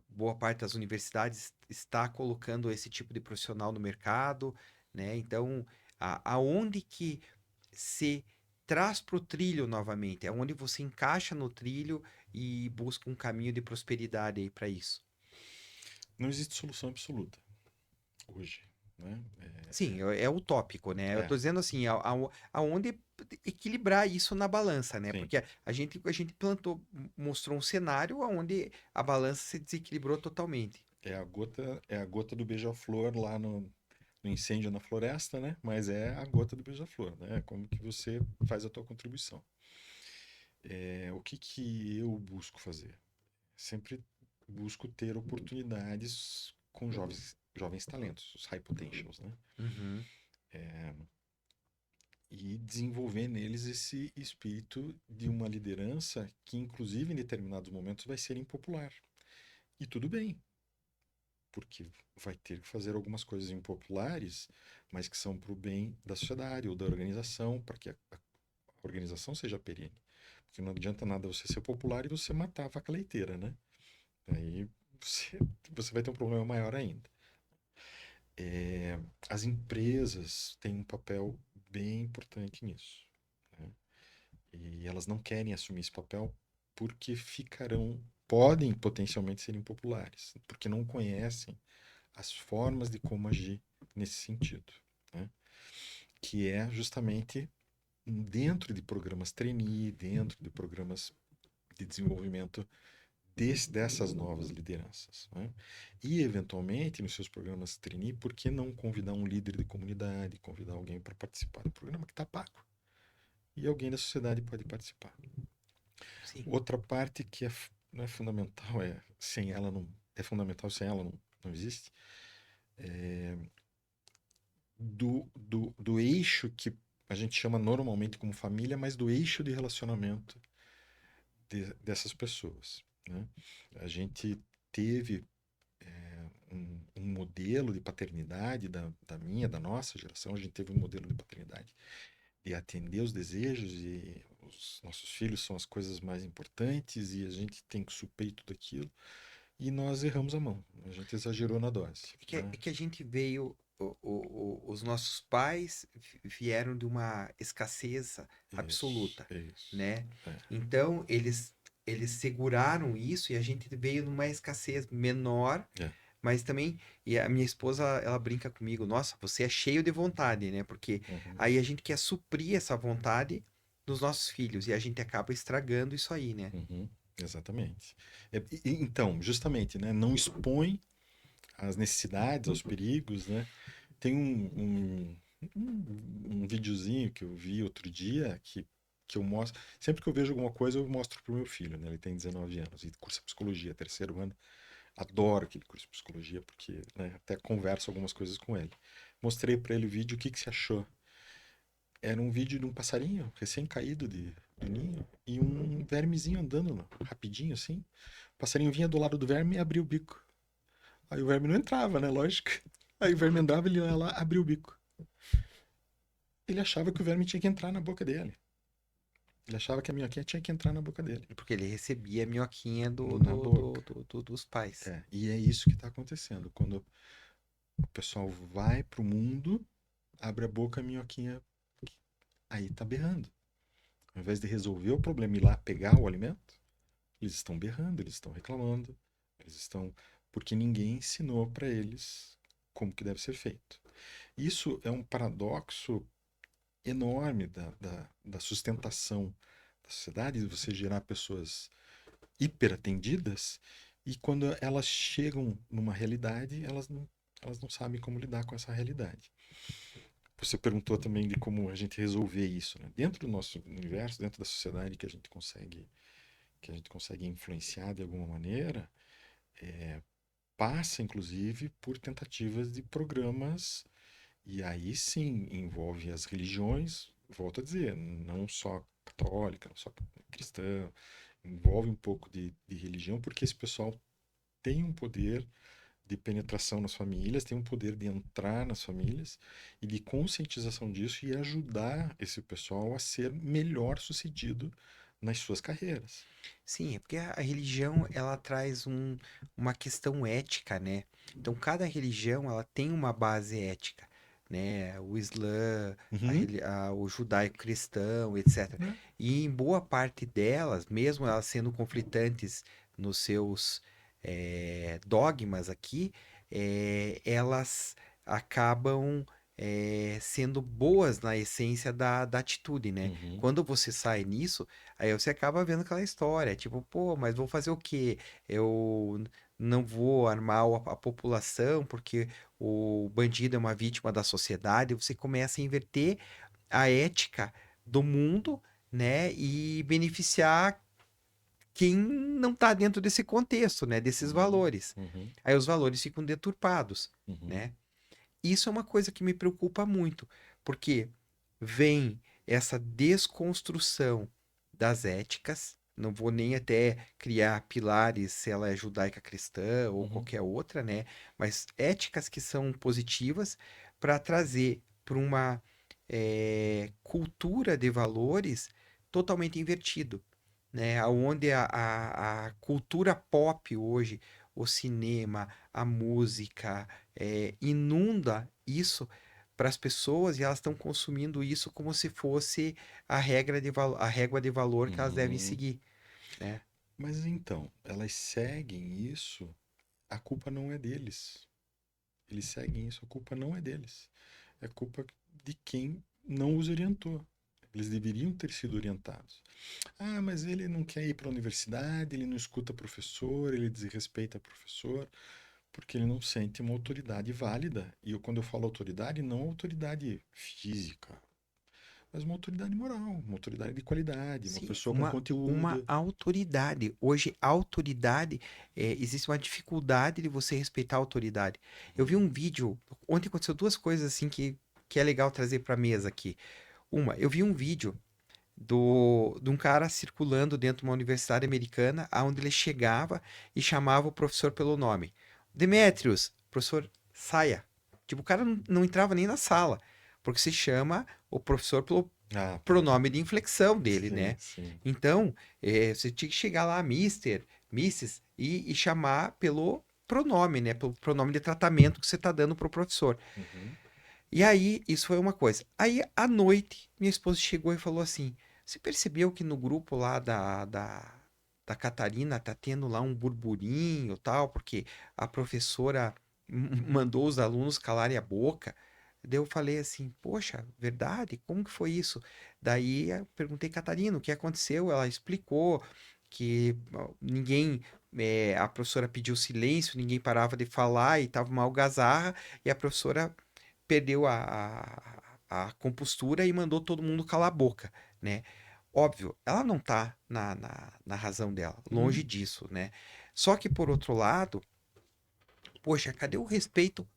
boa parte das universidades está colocando esse tipo de profissional no mercado, né? Então, aonde que se traz para o trilho novamente? É onde você encaixa no trilho e busca um caminho de prosperidade aí para isso. Não existe solução absoluta hoje, né? Sim, é utópico, né? Eu É, tô dizendo assim, aonde equilibrar isso na balança, né? sim. Porque a gente mostrou um cenário onde a balança se desequilibrou totalmente. É a gota do beija-flor lá no incêndio na floresta, né? Mas é a gota do beija-flor, né? Como que você faz a tua contribuição. O que que eu busco fazer? Sempre busco ter oportunidades com jovens talentos, os high potentials, né? Uhum. E desenvolver neles esse espírito de uma liderança que, inclusive, em determinados momentos vai ser impopular. E tudo bem, porque vai ter que fazer algumas coisas impopulares, mas que são para o bem da sociedade ou da organização, para que a organização seja perene. Porque não adianta nada você ser popular e você matar a vaca leiteira, né? Aí você, você vai ter um problema maior ainda. As empresas têm um papel bem importante nisso, né? E elas não querem assumir esse papel porque ficarão podem potencialmente ser impopulares, porque não conhecem as formas de como agir nesse sentido, né? Que é justamente dentro de programas trainee, dentro de programas de desenvolvimento dessas novas lideranças, né? E, eventualmente, nos seus programas trainee, por que não convidar um líder de comunidade, convidar alguém para participar do programa que está pago? E alguém da sociedade pode participar. Sim. Outra parte que não é fundamental, sem ela não é fundamental, sem ela não existe, do eixo que a gente chama normalmente como família, mas do eixo de relacionamento dessas pessoas, né? A gente teve um modelo de paternidade da nossa geração, a gente teve um modelo de paternidade de atender os desejos e os nossos filhos são as coisas mais importantes e a gente tem que suprir tudo aquilo. E nós erramos a mão, a gente exagerou na dose, É né? que a gente veio, os nossos pais vieram de uma escassez Isso, absoluta, isso. né? É, Então, eles seguraram isso e a gente veio numa escassez menor, é. mas também, e a minha esposa, ela brinca comigo, nossa, você é cheio de vontade, né? Porque Uhum, aí a gente quer suprir essa vontade dos nossos filhos e a gente acaba estragando isso aí, né? uhum, exatamente. Então, justamente, né? Não expõe as necessidades, aos perigos, né? Tem um videozinho que eu vi outro dia que eu mostro. Sempre que eu vejo alguma coisa, eu mostro pro meu filho, né? Ele tem 19 anos e cursa psicologia, terceiro ano. Adoro aquele curso de psicologia, porque, né, até converso algumas coisas com ele. Mostrei para ele o vídeo, o que que você achou? Era um vídeo de um passarinho recém-caído do ninho e um vermezinho andando rapidinho assim. O passarinho vinha do lado do verme e abria o bico. Aí o verme não entrava, né? Lógico. Aí o verme andava, ele ia lá, abria o bico. Ele achava que o verme tinha que entrar na boca dele. Ele achava que a minhoquinha tinha que entrar na boca dele. Porque ele recebia a minhoquinha Na boca. dos pais. E é isso que está acontecendo. Quando o pessoal vai pro mundo, abre a boca, a minhoquinha aí tá berrando. Ao invés de resolver o problema e ir lá pegar o alimento, eles estão berrando, eles estão reclamando, eles estão. Porque ninguém ensinou para eles como que deve ser feito. Isso é um paradoxo enorme da sustentação da sociedade, de você gerar pessoas hiperatendidas, e quando elas chegam numa realidade, elas não sabem como lidar com essa realidade. Você perguntou também de como a gente resolver isso, né? Dentro do nosso universo, dentro da sociedade que a gente consegue influenciar de alguma maneira, passa inclusive por tentativas de programas e aí sim envolve as religiões, volto a dizer, não só católica, não só cristã, envolve um pouco de religião, porque esse pessoal tem um poder de penetração nas famílias, tem um poder de entrar nas famílias e de conscientização disso e ajudar esse pessoal a ser melhor sucedido nas suas carreiras. Sim, é porque a religião ela traz uma questão ética, né? Então cada religião ela tem uma base ética, né? O Islã, Uhum, o judaico-cristão, etc. né? E em boa parte delas, mesmo elas sendo conflitantes nos seus dogmas aqui, elas acabam sendo boas na essência da atitude, né? Uhum, Quando você sai nisso aí você acaba vendo aquela história, tipo, pô, mas vou fazer o quê? Eu não vou armar a população porque o bandido é uma vítima da sociedade. Você começa a inverter a ética do mundo, né? E beneficiar quem não está dentro desse contexto, né? Desses uhum, valores. uhum, Aí os valores ficam deturpados, uhum, né? Isso é uma coisa que me preocupa muito, porque vem essa desconstrução das éticas. Não vou nem até criar pilares se ela é judaica cristã ou uhum, qualquer outra, né? Mas éticas que são positivas para trazer para uma cultura de valores totalmente invertido, né? Onde a cultura pop hoje, o cinema, a música, inunda isso para as pessoas e elas estão consumindo isso como se fosse a régua de valor que elas devem uhum. seguir, né? Mas então, elas seguem isso, a culpa não é deles. Eles seguem isso, a culpa não é deles. É culpa de quem não os orientou. Eles deveriam ter sido orientados. Ah, mas ele não quer ir para a universidade, ele não escuta professor, ele desrespeita professor, porque ele não sente uma autoridade válida. E quando eu falo autoridade, não autoridade física, mas uma autoridade moral, uma autoridade de qualidade, uma Sim, pessoa com uma conteúdo. autoridade. Hoje, a autoridade, existe uma dificuldade de você respeitar a autoridade. Eu vi Uhum. um vídeo, ontem aconteceu duas coisas assim que é legal trazer para mesa aqui. Uma, eu vi um vídeo de um cara circulando dentro de uma universidade americana, aonde ele chegava e chamava o professor pelo nome. Demetrius, professor, saia. Tipo, o cara não entrava nem na sala, porque se chama o professor pelo Ah, pelo pronome de inflexão dele, sim, né? sim. Então, você tinha que chegar lá, Mister, Mrs., e chamar pelo pronome, né? Pelo pronome de tratamento que você está dando pro professor. Uhum. E aí, isso foi uma coisa. Aí, à noite, minha esposa chegou e falou assim: Você percebeu que no grupo lá da Catarina tá tendo lá um burburinho e tal, porque a professora mandou os alunos calarem a boca? Daí eu falei assim: Poxa, verdade? Como que foi isso? Daí eu perguntei, Catarina, o que aconteceu? Ela explicou que ninguém. A professora pediu silêncio, ninguém parava de falar e tava uma algazarra, e a professora perdeu a compostura e mandou todo mundo calar a boca, né? Óbvio, ela não tá na razão dela, longe Uhum. disso, né? Só que, por outro lado, poxa, cadê o respeito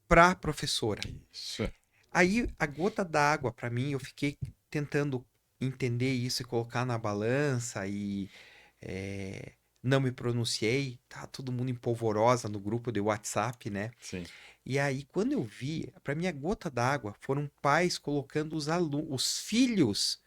pra professora? Isso. Aí, a gota d'água pra mim, eu fiquei tentando entender isso e colocar na balança e é, não me pronunciei, tá todo mundo em polvorosa no grupo de WhatsApp, né? Sim. E aí, quando eu vi, para mim a gota d'água foram pais colocando os filhos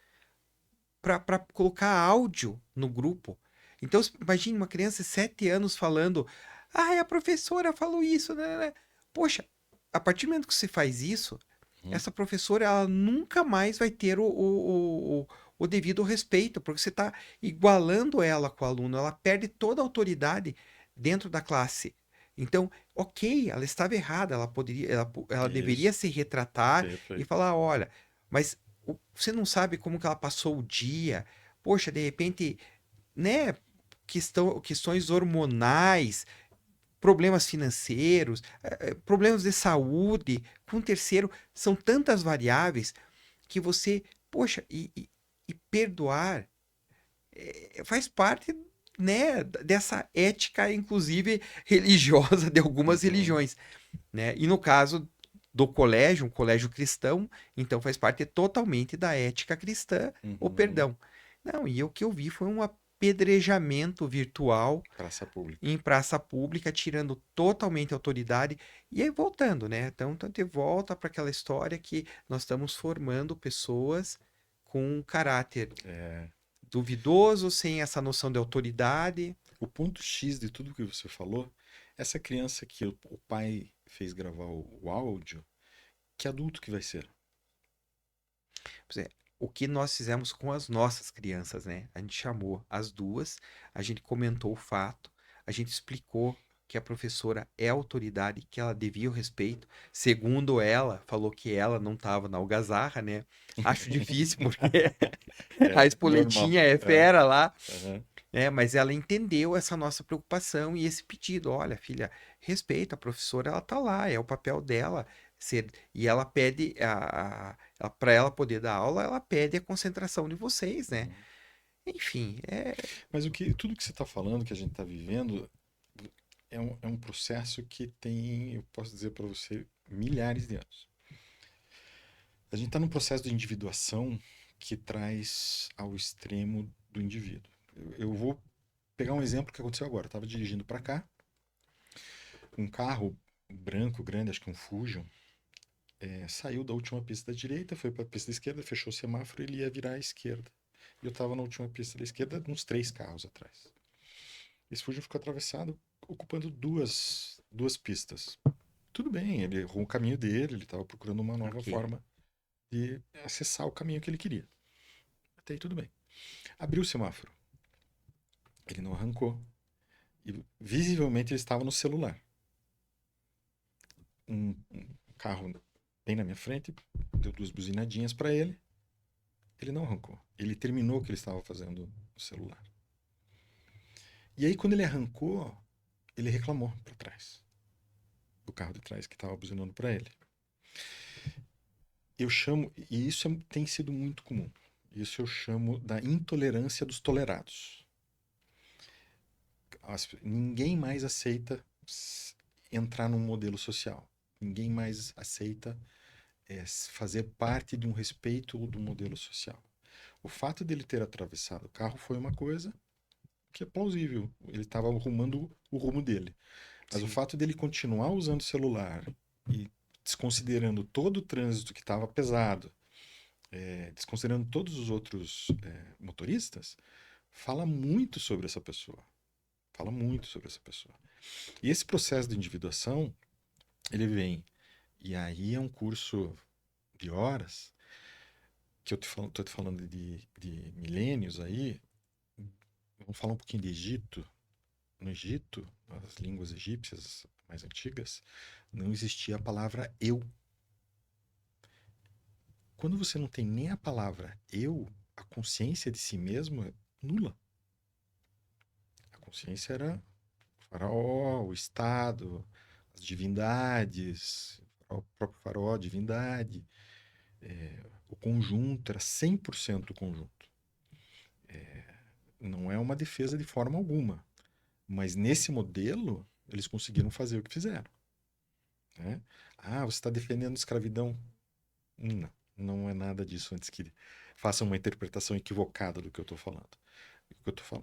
para colocar áudio no grupo. Então, imagine uma criança de 7 anos falando: Ah, a professora falou isso, né? Poxa, a partir do momento que você faz isso, Uhum. essa professora ela nunca mais vai ter o devido respeito, porque você está igualando ela com o aluno, ela perde toda a autoridade dentro da classe. Então, ok, ela estava errada, ela Isso. deveria se retratar e Perfeito. falar, olha, mas você não sabe como que ela passou o dia. Poxa, de repente, né, questões hormonais, problemas financeiros, problemas de saúde, com terceiro, são tantas variáveis que você, poxa, e perdoar faz parte, né, dessa ética, inclusive religiosa de algumas Uhum. religiões, né? E no caso do colégio, um colégio cristão, então faz parte totalmente da ética cristã, o Uhum. perdão. Não, e o que eu vi foi um apedrejamento virtual Praça pública. em praça pública, tirando totalmente a autoridade. E aí voltando, né? Então, tanto volta para aquela história que nós estamos formando pessoas com um caráter É, duvidoso, sem essa noção de autoridade. o ponto X de tudo que você falou, essa criança que o pai fez gravar o áudio, que adulto que vai ser? Pois é, o que nós fizemos com as nossas crianças, né? A gente chamou as duas, a gente comentou o fato, a gente explicou que a professora é autoridade, que ela devia o respeito. Segundo ela, falou que ela não estava na algazarra, né? Acho difícil, porque a É, normal. espoletinha é É, fera lá, aham. né? Mas ela entendeu essa nossa preocupação e esse pedido. Olha, filha, respeita a professora, ela tá lá, é o papel dela ser. E ela pede para ela poder dar aula, ela pede a concentração de vocês, né? Uhum. Enfim, Mas tudo que você está falando, que a gente está vivendo, é um processo que tem, eu posso dizer para você, milhares de anos. A gente está num processo de individuação que traz ao extremo do indivíduo. Eu vou pegar um exemplo que aconteceu agora. Eu estava dirigindo para cá, um carro branco grande, acho que um Fusion, saiu da última pista da direita, foi para a pista da esquerda, fechou o semáforo e ele ia virar à esquerda. E eu estava na última pista da esquerda, uns 3 carros atrás. Esse Fusion ficou atravessado, ocupando duas pistas. Tudo bem, ele errou o caminho dele, ele estava procurando uma nova ok. forma de acessar o caminho que ele queria. Até aí tudo bem. Abriu o semáforo. Ele não arrancou. E visivelmente ele estava no celular. Um carro bem na minha frente, deu 2 buzinadinhas para ele. Ele não arrancou. Ele terminou o que ele estava fazendo no celular. E aí, quando ele arrancou, ele reclamou para trás, do carro de trás que estava buzinando para ele. Eu chamo, e isso tem sido muito comum, isso eu chamo da intolerância dos tolerados. Ninguém mais aceita entrar num modelo social. Ninguém mais aceita fazer parte de um respeito do modelo social. O fato dele ter atravessado o carro foi uma coisa que é plausível. Ele estava arrumando o rumo dele. Mas Sim. o fato dele continuar usando o celular e desconsiderando todo o trânsito que estava pesado, desconsiderando todos os outros motoristas, fala muito sobre essa pessoa. Fala muito sobre essa pessoa. E esse processo de individuação, ele vem. E aí é um curso de horas, que eu estou te falando de milênios aí. Vamos falar um pouquinho de Egito. No Egito, as línguas egípcias mais antigas, não existia a palavra eu. Quando você não tem nem a palavra eu, a consciência de si mesmo é nula. A consciência era o faraó, o Estado, as divindades, o próprio faraó, a divindade. O conjunto era 100% o conjunto. Não é uma defesa de forma alguma. Mas nesse modelo, eles conseguiram fazer o que fizeram. Né? Ah, você está defendendo a escravidão? Não, não é nada disso antes que façam uma interpretação equivocada do que eu estou falando.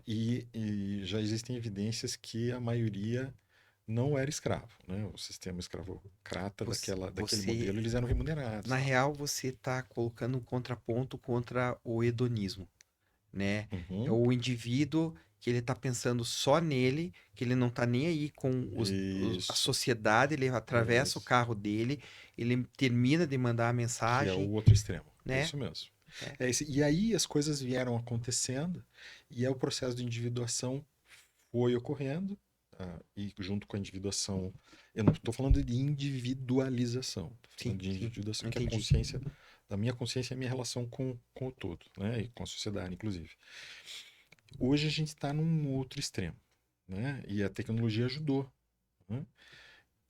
E já existem evidências que a maioria não era escravo. Né? O sistema escravocrata daquele Você, modelo, eles eram remunerados. na Tal. real, você está colocando um contraponto contra o hedonismo, né? É Uhum. o indivíduo que ele tá pensando só nele, que ele não tá nem aí com a Isso, sociedade, ele atravessa o isso. carro dele, ele termina de mandar a Que é o mensagem, outro extremo. É né? isso mesmo. É, E aí as coisas vieram acontecendo e o processo de individuação foi ocorrendo. E junto com a individuação, eu não estou falando de individualização, estou sim, falando de sim, individuação, que é a entendi. consciência, da minha consciência é a minha relação com o todo, né? E com a sociedade, inclusive. Hoje a gente está num outro extremo, né? E a tecnologia ajudou. Né?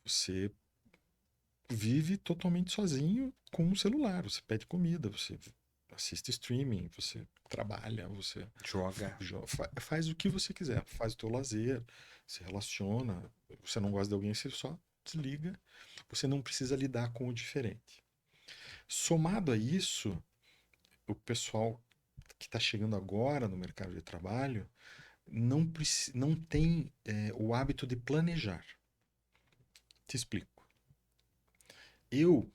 Você vive totalmente sozinho com um celular. Você pede comida, você assiste streaming, você trabalha, você Joga. faz o que você quiser, faz o teu lazer, se relaciona. Você não gosta de alguém, você só desliga. Você não precisa lidar com o diferente. Somado a isso, o pessoal que está chegando agora no mercado de trabalho não tem o hábito de planejar. Te explico.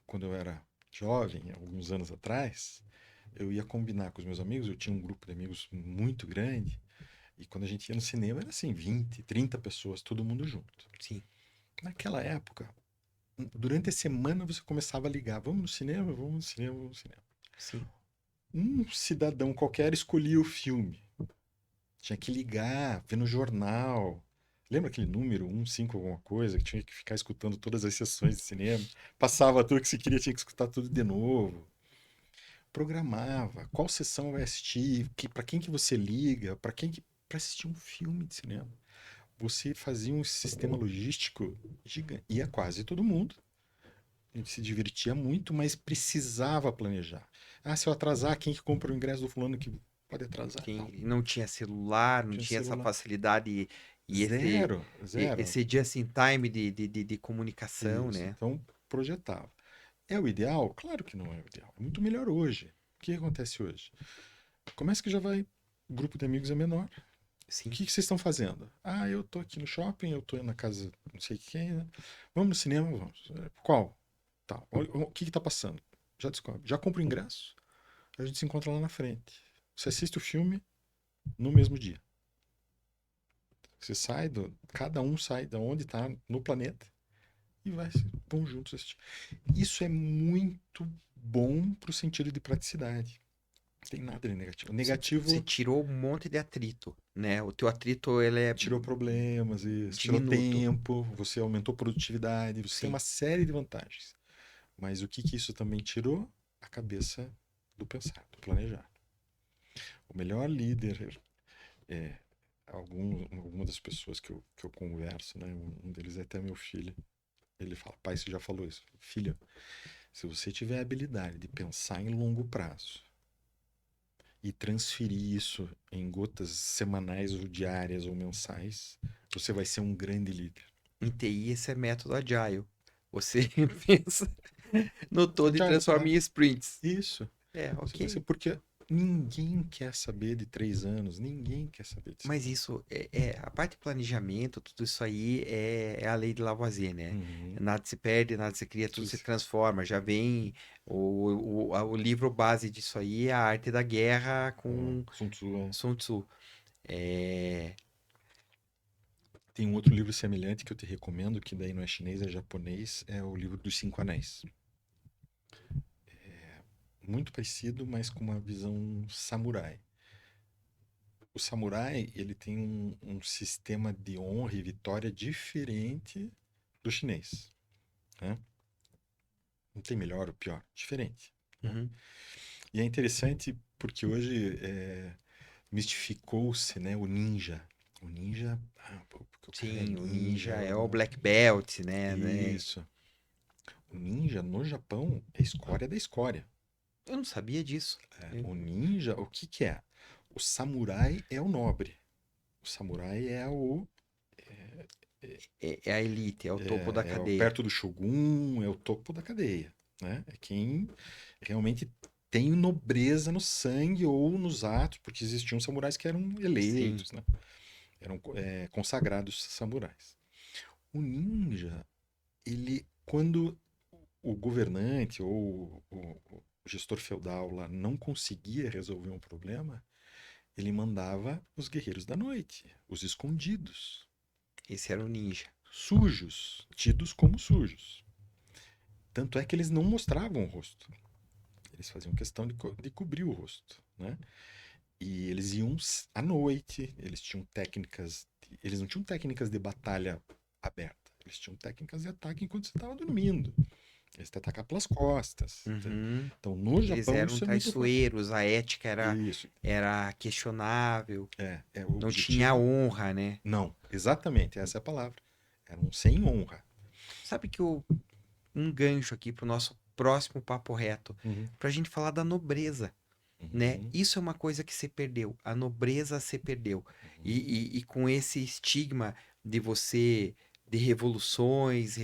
Quando eu era jovem, alguns anos atrás, eu ia combinar com os meus amigos, eu tinha um grupo de amigos muito grande, e quando a gente ia no cinema era assim, 20, 30 pessoas, todo mundo junto. Sim, Naquela época, durante a semana você começava a ligar, vamos no cinema, vamos no cinema, vamos no cinema. sim. Um cidadão qualquer escolhia o filme. Tinha que ligar, ver no jornal. Lembra aquele número 15 alguma coisa, que tinha que ficar escutando todas as sessões de cinema? Passava tudo que se queria, tinha que escutar tudo de novo. Programava, qual sessão vai assistir, para quem que você liga, para assistir um filme de cinema. Você fazia um sistema logístico gigante. Ia quase todo mundo. A gente se divertia muito, mas precisava planejar. Ah, se eu atrasar, quem que compra o ingresso do fulano que pode atrasar? Quem Tal. não tinha celular, não Tinha tinha essa celular. facilidade e Zero, zero. esse just in time de comunicação, Isso. né? Então, projetava. É o ideal? Claro que não é o ideal. É muito melhor hoje. O que acontece hoje? Começa que já vai. O grupo de amigos é menor. O Sim, que vocês estão fazendo? Ah, eu tô aqui no shopping, eu tô na casa não sei quem, né? Vamos no cinema? Vamos. Qual? Tá. O que que tá passando? Já descobre. Já compra o ingresso? A gente se encontra lá na frente. Você assiste o filme no mesmo dia. Cada um sai de onde está no planeta e vão juntos assistir. Isso é muito bom para o sentido de praticidade. Tem nada de negativo. O Você negativo tirou um monte de atrito, né? O teu atrito, ele é tirou problemas, isso, tirou diminuto. tempo, você aumentou produtividade, você tem Sim. uma série de vantagens. Mas o que que isso também tirou? A cabeça do pensar, do planejar. O melhor líder é alguma das pessoas que eu converso, né? Um deles é até meu filho. Ele fala, pai, você já falou isso. Filho, se você tiver a habilidade de pensar em longo prazo e transferir isso em gotas semanais ou diárias ou mensais, você vai ser um grande líder. Em TI, esse é método Agile. Você pensa no todo e Agile, transforma é. em sprints. Isso. É, Você vai ser ok. porque ninguém quer saber de 3 anos, ninguém quer saber de Mas 5 anos. isso a parte de planejamento, tudo isso aí é a lei de Lavoisier, né? Uhum. Nada se perde, nada se cria, tudo se transforma. Já vem o livro base disso aí, é A Arte da Guerra com Sun Tzu, é. Sun Tzu. É, Tem um outro livro semelhante que eu te recomendo, que daí não é chinês, é japonês, é o livro dos Cinco Anéis. Muito parecido, mas com uma visão samurai. O samurai, ele tem um sistema de honra e vitória diferente do chinês, né? Não tem melhor ou pior, diferente, né? uhum. E é interessante porque hoje mistificou-se, né, o ninja. O ninja, pô, porque o cara é Sim, o ninja ninja. é o Black Belt, né? Isso. O ninja no Japão é escória da escória. Eu não sabia disso. O ninja, o que que é? O samurai é o nobre. O samurai é É a elite, é o topo da o cadeia. perto do shogun, é o topo da cadeia, né? É quem realmente tem nobreza no sangue ou nos atos, porque existiam samurais que eram Sim. eleitos, né? Eram consagrados samurais. O ninja, ele, quando o governante ou o gestor feudal lá não conseguia resolver um problema, ele mandava os guerreiros da noite, os escondidos, Esse era o ninja. sujos, tidos como sujos. Tanto é que eles não mostravam o rosto. Eles faziam questão de cobrir o rosto, né? E eles iam à noite, eles tinham técnicas, eles não tinham técnicas de batalha aberta, eles tinham técnicas de ataque enquanto você estava dormindo. Eles te atacar pelas costas. Uhum. Então, no Eles Japão, eram isso é muito forte. traiçoeiros, a ética Isso, era questionável, é o não tinha objetivo. honra, né? Não, exatamente, essa é a palavra. Eram sem honra. Sabe que um gancho aqui pro nosso próximo papo reto, Uhum, pra gente falar da nobreza, né? uhum, Isso é uma coisa que se perdeu, a nobreza se perdeu. uhum. E com esse estigma de você, de revoluções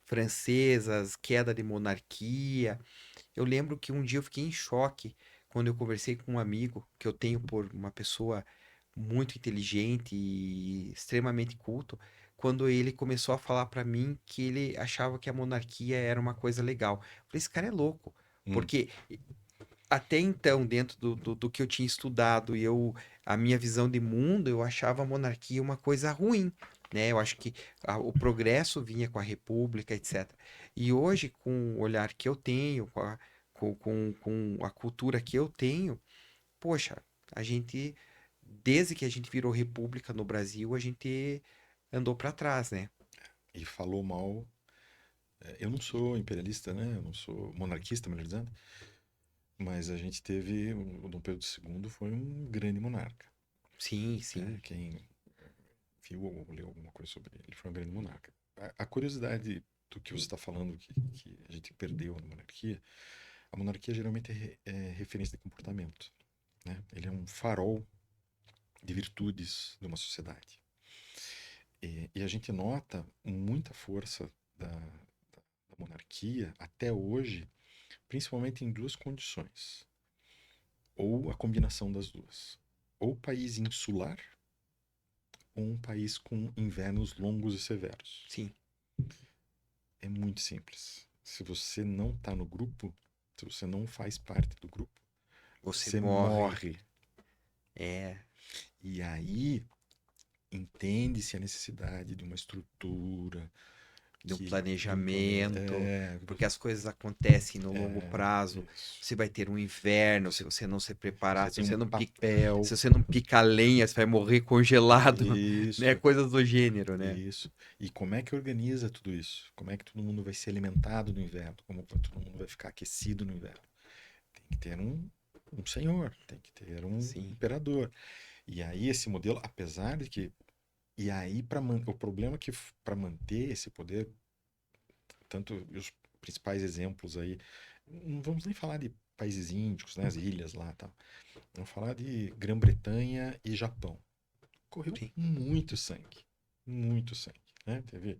francesas, queda de monarquia. Eu lembro que um dia eu fiquei em choque quando eu conversei com um amigo que eu tenho por uma pessoa muito inteligente e extremamente culto, quando ele começou a falar para mim que ele achava que a monarquia era uma coisa legal. Eu falei, esse cara é louco, Hum, porque até então, dentro do que eu tinha estudado e a minha visão de mundo, eu achava a monarquia uma coisa ruim, né? Eu acho que o progresso vinha com a república, etc. E hoje, com o olhar que eu tenho, com a cultura que eu tenho, poxa, a gente, desde que a gente virou república no Brasil, a gente andou para trás, né? e falou mal. Eu não sou imperialista, né? Eu não sou monarquista, melhor dizendo. Mas a gente teve. O Dom Pedro II foi um grande monarca. Sim, sim. Quem viu ou leu alguma coisa sobre ele, ele foi um grande monarca. A curiosidade do que você está falando, que a gente perdeu na monarquia, a monarquia geralmente é referência de comportamento. Né? Ele é um farol de virtudes de uma sociedade. E a gente nota muita força da monarquia até hoje, principalmente em duas condições, ou a combinação das duas. Ou país insular, ou um país com invernos longos e severos. Sim, É muito simples. Se você não está no grupo, se você não faz parte do grupo, você você morre. morre. É, E aí entende-se a necessidade de uma estrutura, de um de um plane- planejamento, é, porque as coisas acontecem no longo é, prazo. isso. Você vai ter um inverno se você não se preparar, Você tem um papel. se você não pica a lenha, você vai morrer congelado, né? Isso, Coisas do gênero, né? isso. E como é que organiza tudo isso? Como é que todo mundo vai ser alimentado no inverno? Como todo mundo vai ficar aquecido no inverno? Tem que ter um senhor, tem que ter um Sim, imperador. E aí esse modelo, apesar de que e aí o problema é que para manter esse poder, tanto os principais exemplos aí, não vamos nem falar de países índicos, né, as ilhas lá, tal. Vamos falar de Grã-Bretanha e Japão. Correu sim. muito sangue, né? Teve.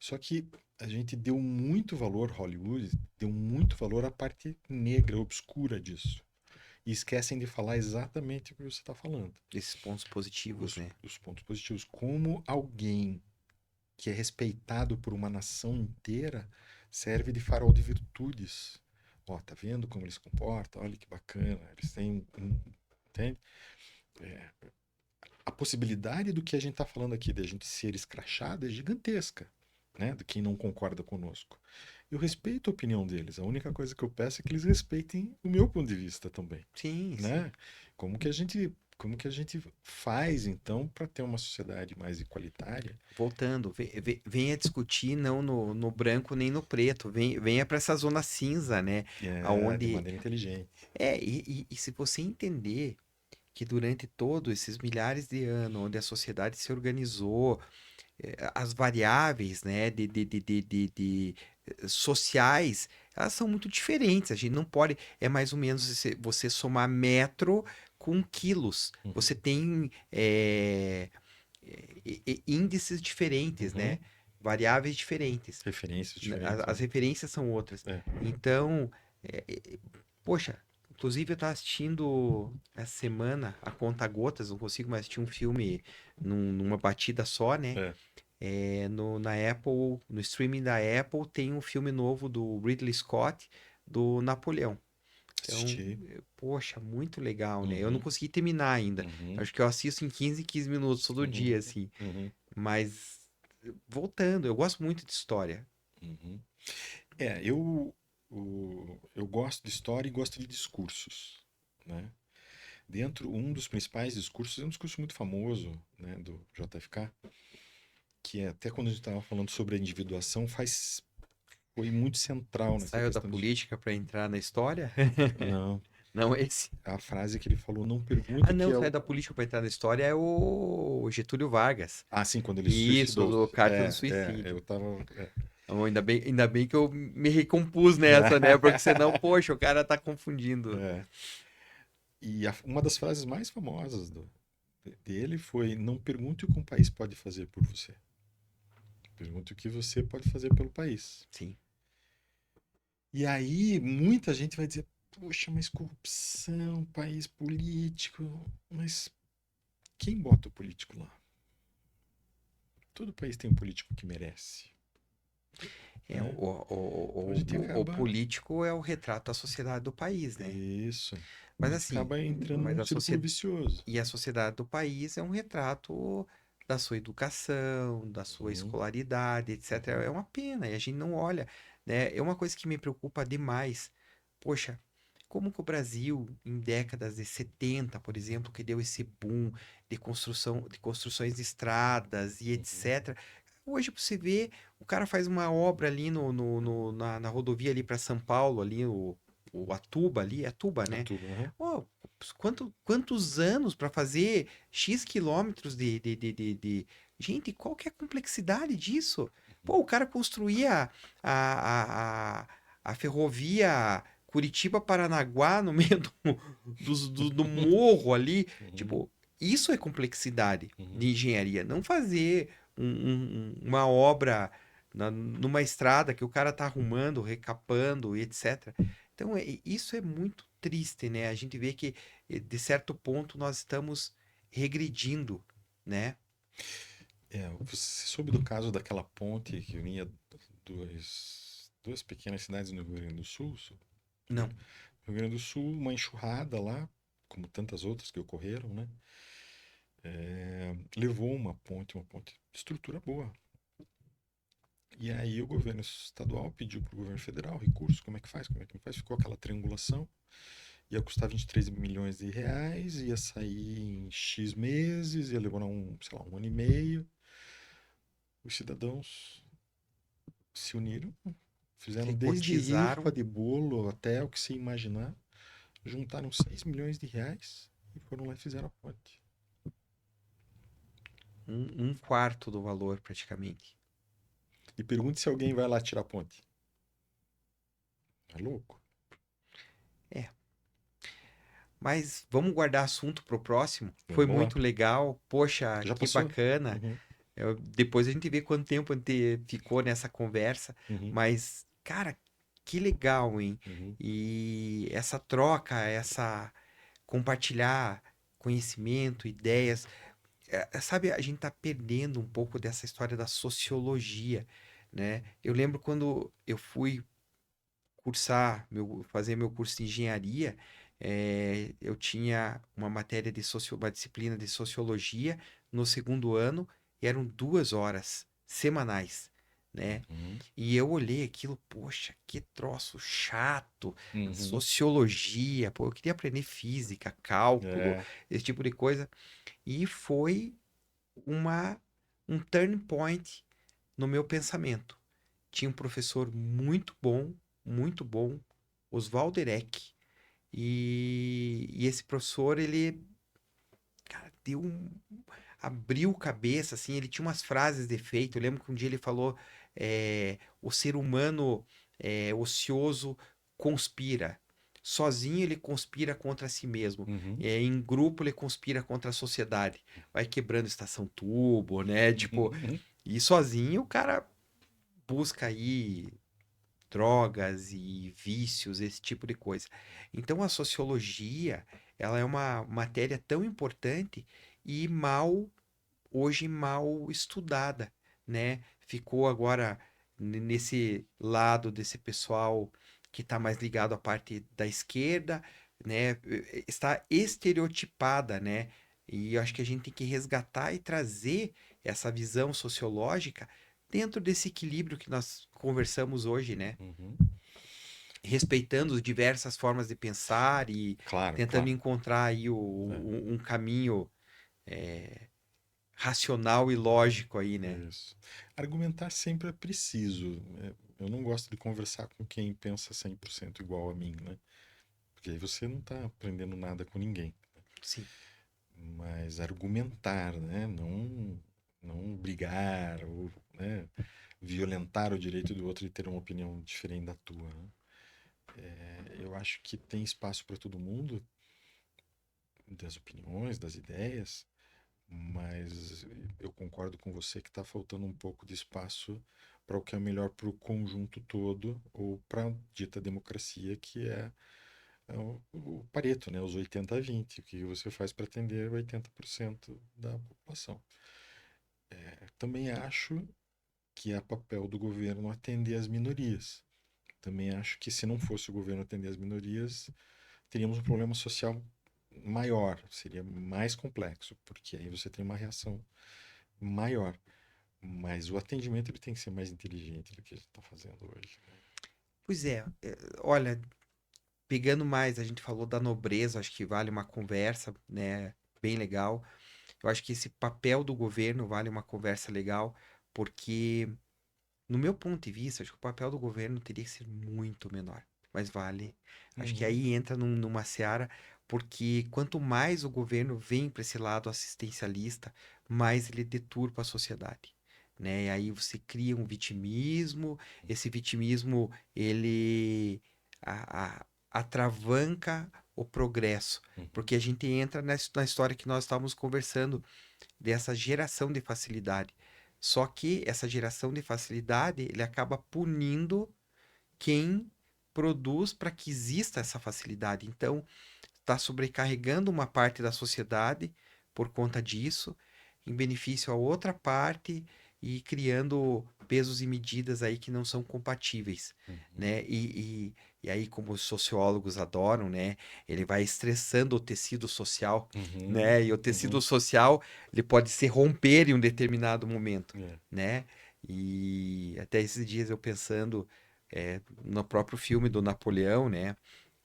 Só que a gente deu muito valor, Hollywood deu muito valor à parte negra, obscura disso. E esquecem de falar exatamente o que você está falando. Esses pontos positivos, né? Os pontos positivos. Como alguém que é respeitado por uma nação inteira serve de farol de virtudes. Ó, tá vendo como eles se comportam? Olha que bacana. Eles têm. Entende? É, a possibilidade do que a gente está falando aqui, de a gente ser escrachado, é gigantesca, né? De quem não concorda conosco. Eu respeito a opinião deles. A única coisa que eu peço é que eles respeitem o meu ponto de vista também, Sim, sim. né? Como que a gente faz então para ter uma sociedade mais igualitária? Voltando, venha discutir não no branco nem no preto, venha para essa zona cinza, né? De Aonde maneira inteligente. e se você entender que durante todos esses milhares de anos, onde a sociedade se organizou, as variáveis, né, sociais, elas são muito diferentes. A gente não pode, é mais ou menos você somar metro com quilos. Você Uhum, tem índices diferentes, né? uhum. Variáveis diferentes. Referências diferentes, As né? referências são outras. É. Então, é, é, poxa, inclusive eu estava assistindo essa semana a Conta Gotas, não consigo mais assistir um filme numa batida só, né? É. Na Apple, no streaming da Apple, tem um filme novo do Ridley Scott, do Napoleão. Então, Assisti. poxa, muito legal, né? Eu não Uhum, consegui terminar ainda. uhum, Acho que eu assisto em 15 minutos todo uhum, dia, assim. uhum, Mas, voltando, eu gosto muito de história. uhum. É, eu gosto de história e gosto de discursos, né? Um dos principais discursos é um discurso muito famoso, né, do JFK, que é até quando a gente estava falando sobre a individuação, foi muito central nessa Saiu da questão de. política para entrar na história? Não, Não, esse. a frase que ele falou, não pergunte Ah, o que não, é saiu o. da política para entrar na história é o Getúlio Vargas. Ah, sim, quando ele se Isso, suicidou. do Carta do Suicídio. Eu tava. Oh, ainda bem que eu me recompus nessa, né? Porque senão, poxa, o cara tá confundindo. É. E uma das frases mais famosas dele foi: não pergunte o que um país pode fazer por você. Pergunte o que você pode fazer pelo país. Sim. E aí, muita gente vai dizer: poxa, mas corrupção, país político. Mas quem bota o político lá? Todo país tem um político que merece, É, né? Então a gente o acaba. político é o retrato da sociedade do país, né? Isso. Mas assim, Acaba entrando mas num a círculo sociedade vicioso. e a sociedade do país é um retrato da sua educação, da sua Uhum, escolaridade, etc. uhum, É uma pena, e a gente não olha, né? É uma coisa que me preocupa demais. Poxa, como que o Brasil, em décadas de 70, por exemplo, que deu esse boom de construções de estradas e uhum. etc. Hoje você vê, o cara faz uma obra ali na rodovia ali para São Paulo, ali o Atuba ali, é Atuba, A né? tudo, uhum. Pô, quantos anos para fazer X quilômetros Gente, qual que é a complexidade disso? Pô, o cara construía a ferrovia Curitiba-Paranaguá no meio do morro ali. Uhum, Tipo, isso é complexidade de uhum. engenharia. Não fazer uma obra numa estrada que o cara tá arrumando, recapando e etc. Então, isso é muito triste, né? A gente vê que, de certo ponto, nós estamos regredindo, né? Você soube do caso daquela ponte que unia duas pequenas cidades no Rio Grande do Sul? Não. No Rio Grande do Sul, uma enxurrada lá, como tantas outras que ocorreram, né? Levou uma ponte de estrutura boa. E aí o governo estadual pediu para o governo federal recurso, como é que faz, como é que não faz, ficou aquela triangulação. Ia custar 23 milhões de reais, ia sair em X meses, ia levar sei lá, um ano e meio. Os cidadãos se uniram, fizeram Se desde rifa cotizaram de bolo até o que se imaginar, juntaram 6 milhões de reais e foram lá e fizeram a ponte. um quarto do valor, praticamente. E pergunte se alguém vai lá tirar a ponte. É louco. É, mas vamos guardar assunto para o próximo. Foi Vamos lá. muito legal. Poxa, Já que passou? bacana. Uhum, Depois a gente vê quanto tempo a gente ficou nessa conversa. uhum, Mas, cara, que legal, hein? uhum. E essa troca, essa compartilhar conhecimento, ideias. Sabe, a gente tá perdendo um pouco dessa história da sociologia, né? Eu lembro quando eu fui fazer meu curso de engenharia, eu tinha uma matéria uma disciplina de sociologia no segundo ano e eram 2 horas semanais, né? Uhum, E eu olhei aquilo, poxa, que troço chato, uhum. sociologia, pô, eu queria aprender física, cálculo, É. esse tipo de coisa. E foi uma, um turning point no meu pensamento. Tinha um professor muito bom, Oswaldo Eck. E esse professor, ele, cara, abriu cabeça, assim, ele tinha umas frases de efeito. Eu lembro que um dia ele falou, o ser humano ocioso conspira. Sozinho ele conspira contra si mesmo. Uhum, Em grupo ele conspira contra a sociedade. Vai quebrando estação turbo, né? Tipo, uhum, e sozinho o cara busca aí drogas e vícios, esse tipo de coisa. Então a sociologia, ela é uma matéria tão importante e hoje mal estudada, né? Ficou agora nesse lado desse pessoal que está mais ligado à parte da esquerda, né? Está estereotipada, né? E eu acho que a gente tem que resgatar e trazer essa visão sociológica dentro desse equilíbrio que nós conversamos hoje, né? uhum. Respeitando diversas formas de pensar e Claro, tentando claro. encontrar aí É, um caminho racional e lógico aí, né? isso. Argumentar sempre é preciso. Eu não gosto de conversar com quem pensa 100% igual a mim, né? Porque aí você não está aprendendo nada com ninguém. Sim. Mas argumentar, né? Não brigar ou, né, violentar o direito do outro de ter uma opinião diferente da tua, né? Eu acho que tem espaço para todo mundo, das opiniões, das ideias, mas eu concordo com você que está faltando um pouco de espaço para o que é melhor para o conjunto todo ou para a dita democracia, que é o Pareto, né? Os 80-20, o que você faz para atender 80% da população. Também acho que é papel do governo atender as minorias. Também acho que se não fosse o governo atender as minorias, teríamos um problema social maior, seria mais complexo, porque aí você tem uma reação maior. Mas o atendimento ele tem que ser mais inteligente do que a gente está fazendo hoje, né? Pois olha, pegando mais, a gente falou da nobreza, acho que vale uma conversa, né? Bem legal. Eu acho que esse papel do governo vale uma conversa legal, porque, no meu ponto de vista, acho que o papel do governo teria que ser muito menor. Mas vale. Acho que Uhum, aí entra numa seara, porque quanto mais o governo vem para esse lado assistencialista, mais ele deturpa a sociedade. Né? E aí você cria um vitimismo, esse vitimismo ele atravanca o progresso, uhum, porque a gente entra na história que nós estávamos conversando dessa geração de facilidade. Só que essa geração de facilidade, ele acaba punindo quem produz para que exista essa facilidade. Então, está sobrecarregando uma parte da sociedade por conta disso, em benefício a outra parte e criando pesos e medidas aí que não são compatíveis, uhum, né? E aí, como os sociólogos adoram, né? Ele vai estressando o tecido social, uhum, né? E o uhum. tecido social, ele pode se romper em um determinado momento, É. né? E até esses dias eu pensando no próprio filme do Napoleão, né?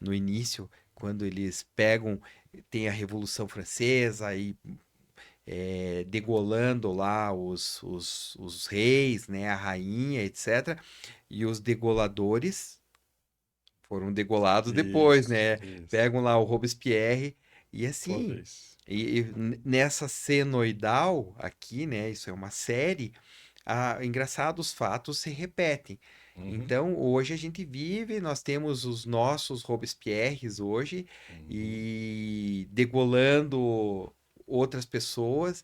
No início, quando eles pegam, tem a Revolução Francesa e degolando lá os reis, né? A rainha, etc. E os degoladores foram degolados depois, né? Isso. Pegam lá o Robespierre e Sua assim. vez. Nessa senoidal aqui, né? Isso é uma série. Engraçado, os fatos se repetem. Uhum, Então, hoje a gente vive, nós temos os nossos Robespierres hoje uhum. e degolando outras pessoas.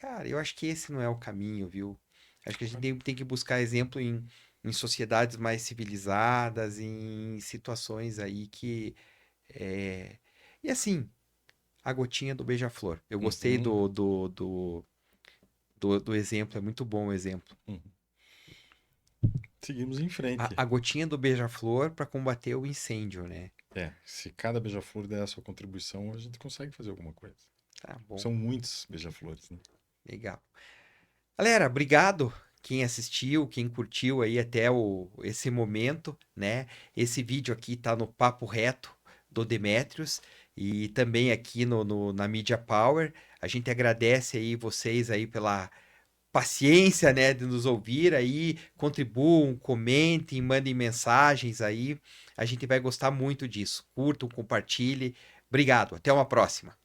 Cara, eu acho que esse não é o caminho, viu? Acho que a gente tem que buscar exemplo em sociedades mais civilizadas, em situações aí que. é, E assim, a gotinha do beija-flor. Eu gostei Uhum, do exemplo, é muito bom o exemplo. uhum. Seguimos em A, frente. a gotinha do beija-flor para combater o incêndio, né? Se cada beija-flor der a sua contribuição, a gente consegue fazer alguma coisa. Tá bom, São muitos beija-flores, né? legal. Galera, obrigado quem assistiu, quem curtiu aí até esse momento, né? Esse vídeo aqui tá no Papo Reto do Demetrius e também aqui na Media Power. A gente agradece aí vocês aí pela paciência, né, de nos ouvir aí, contribuam, comentem, mandem mensagens aí. A gente vai gostar muito disso. Curtam, compartilhem. Obrigado, até uma próxima.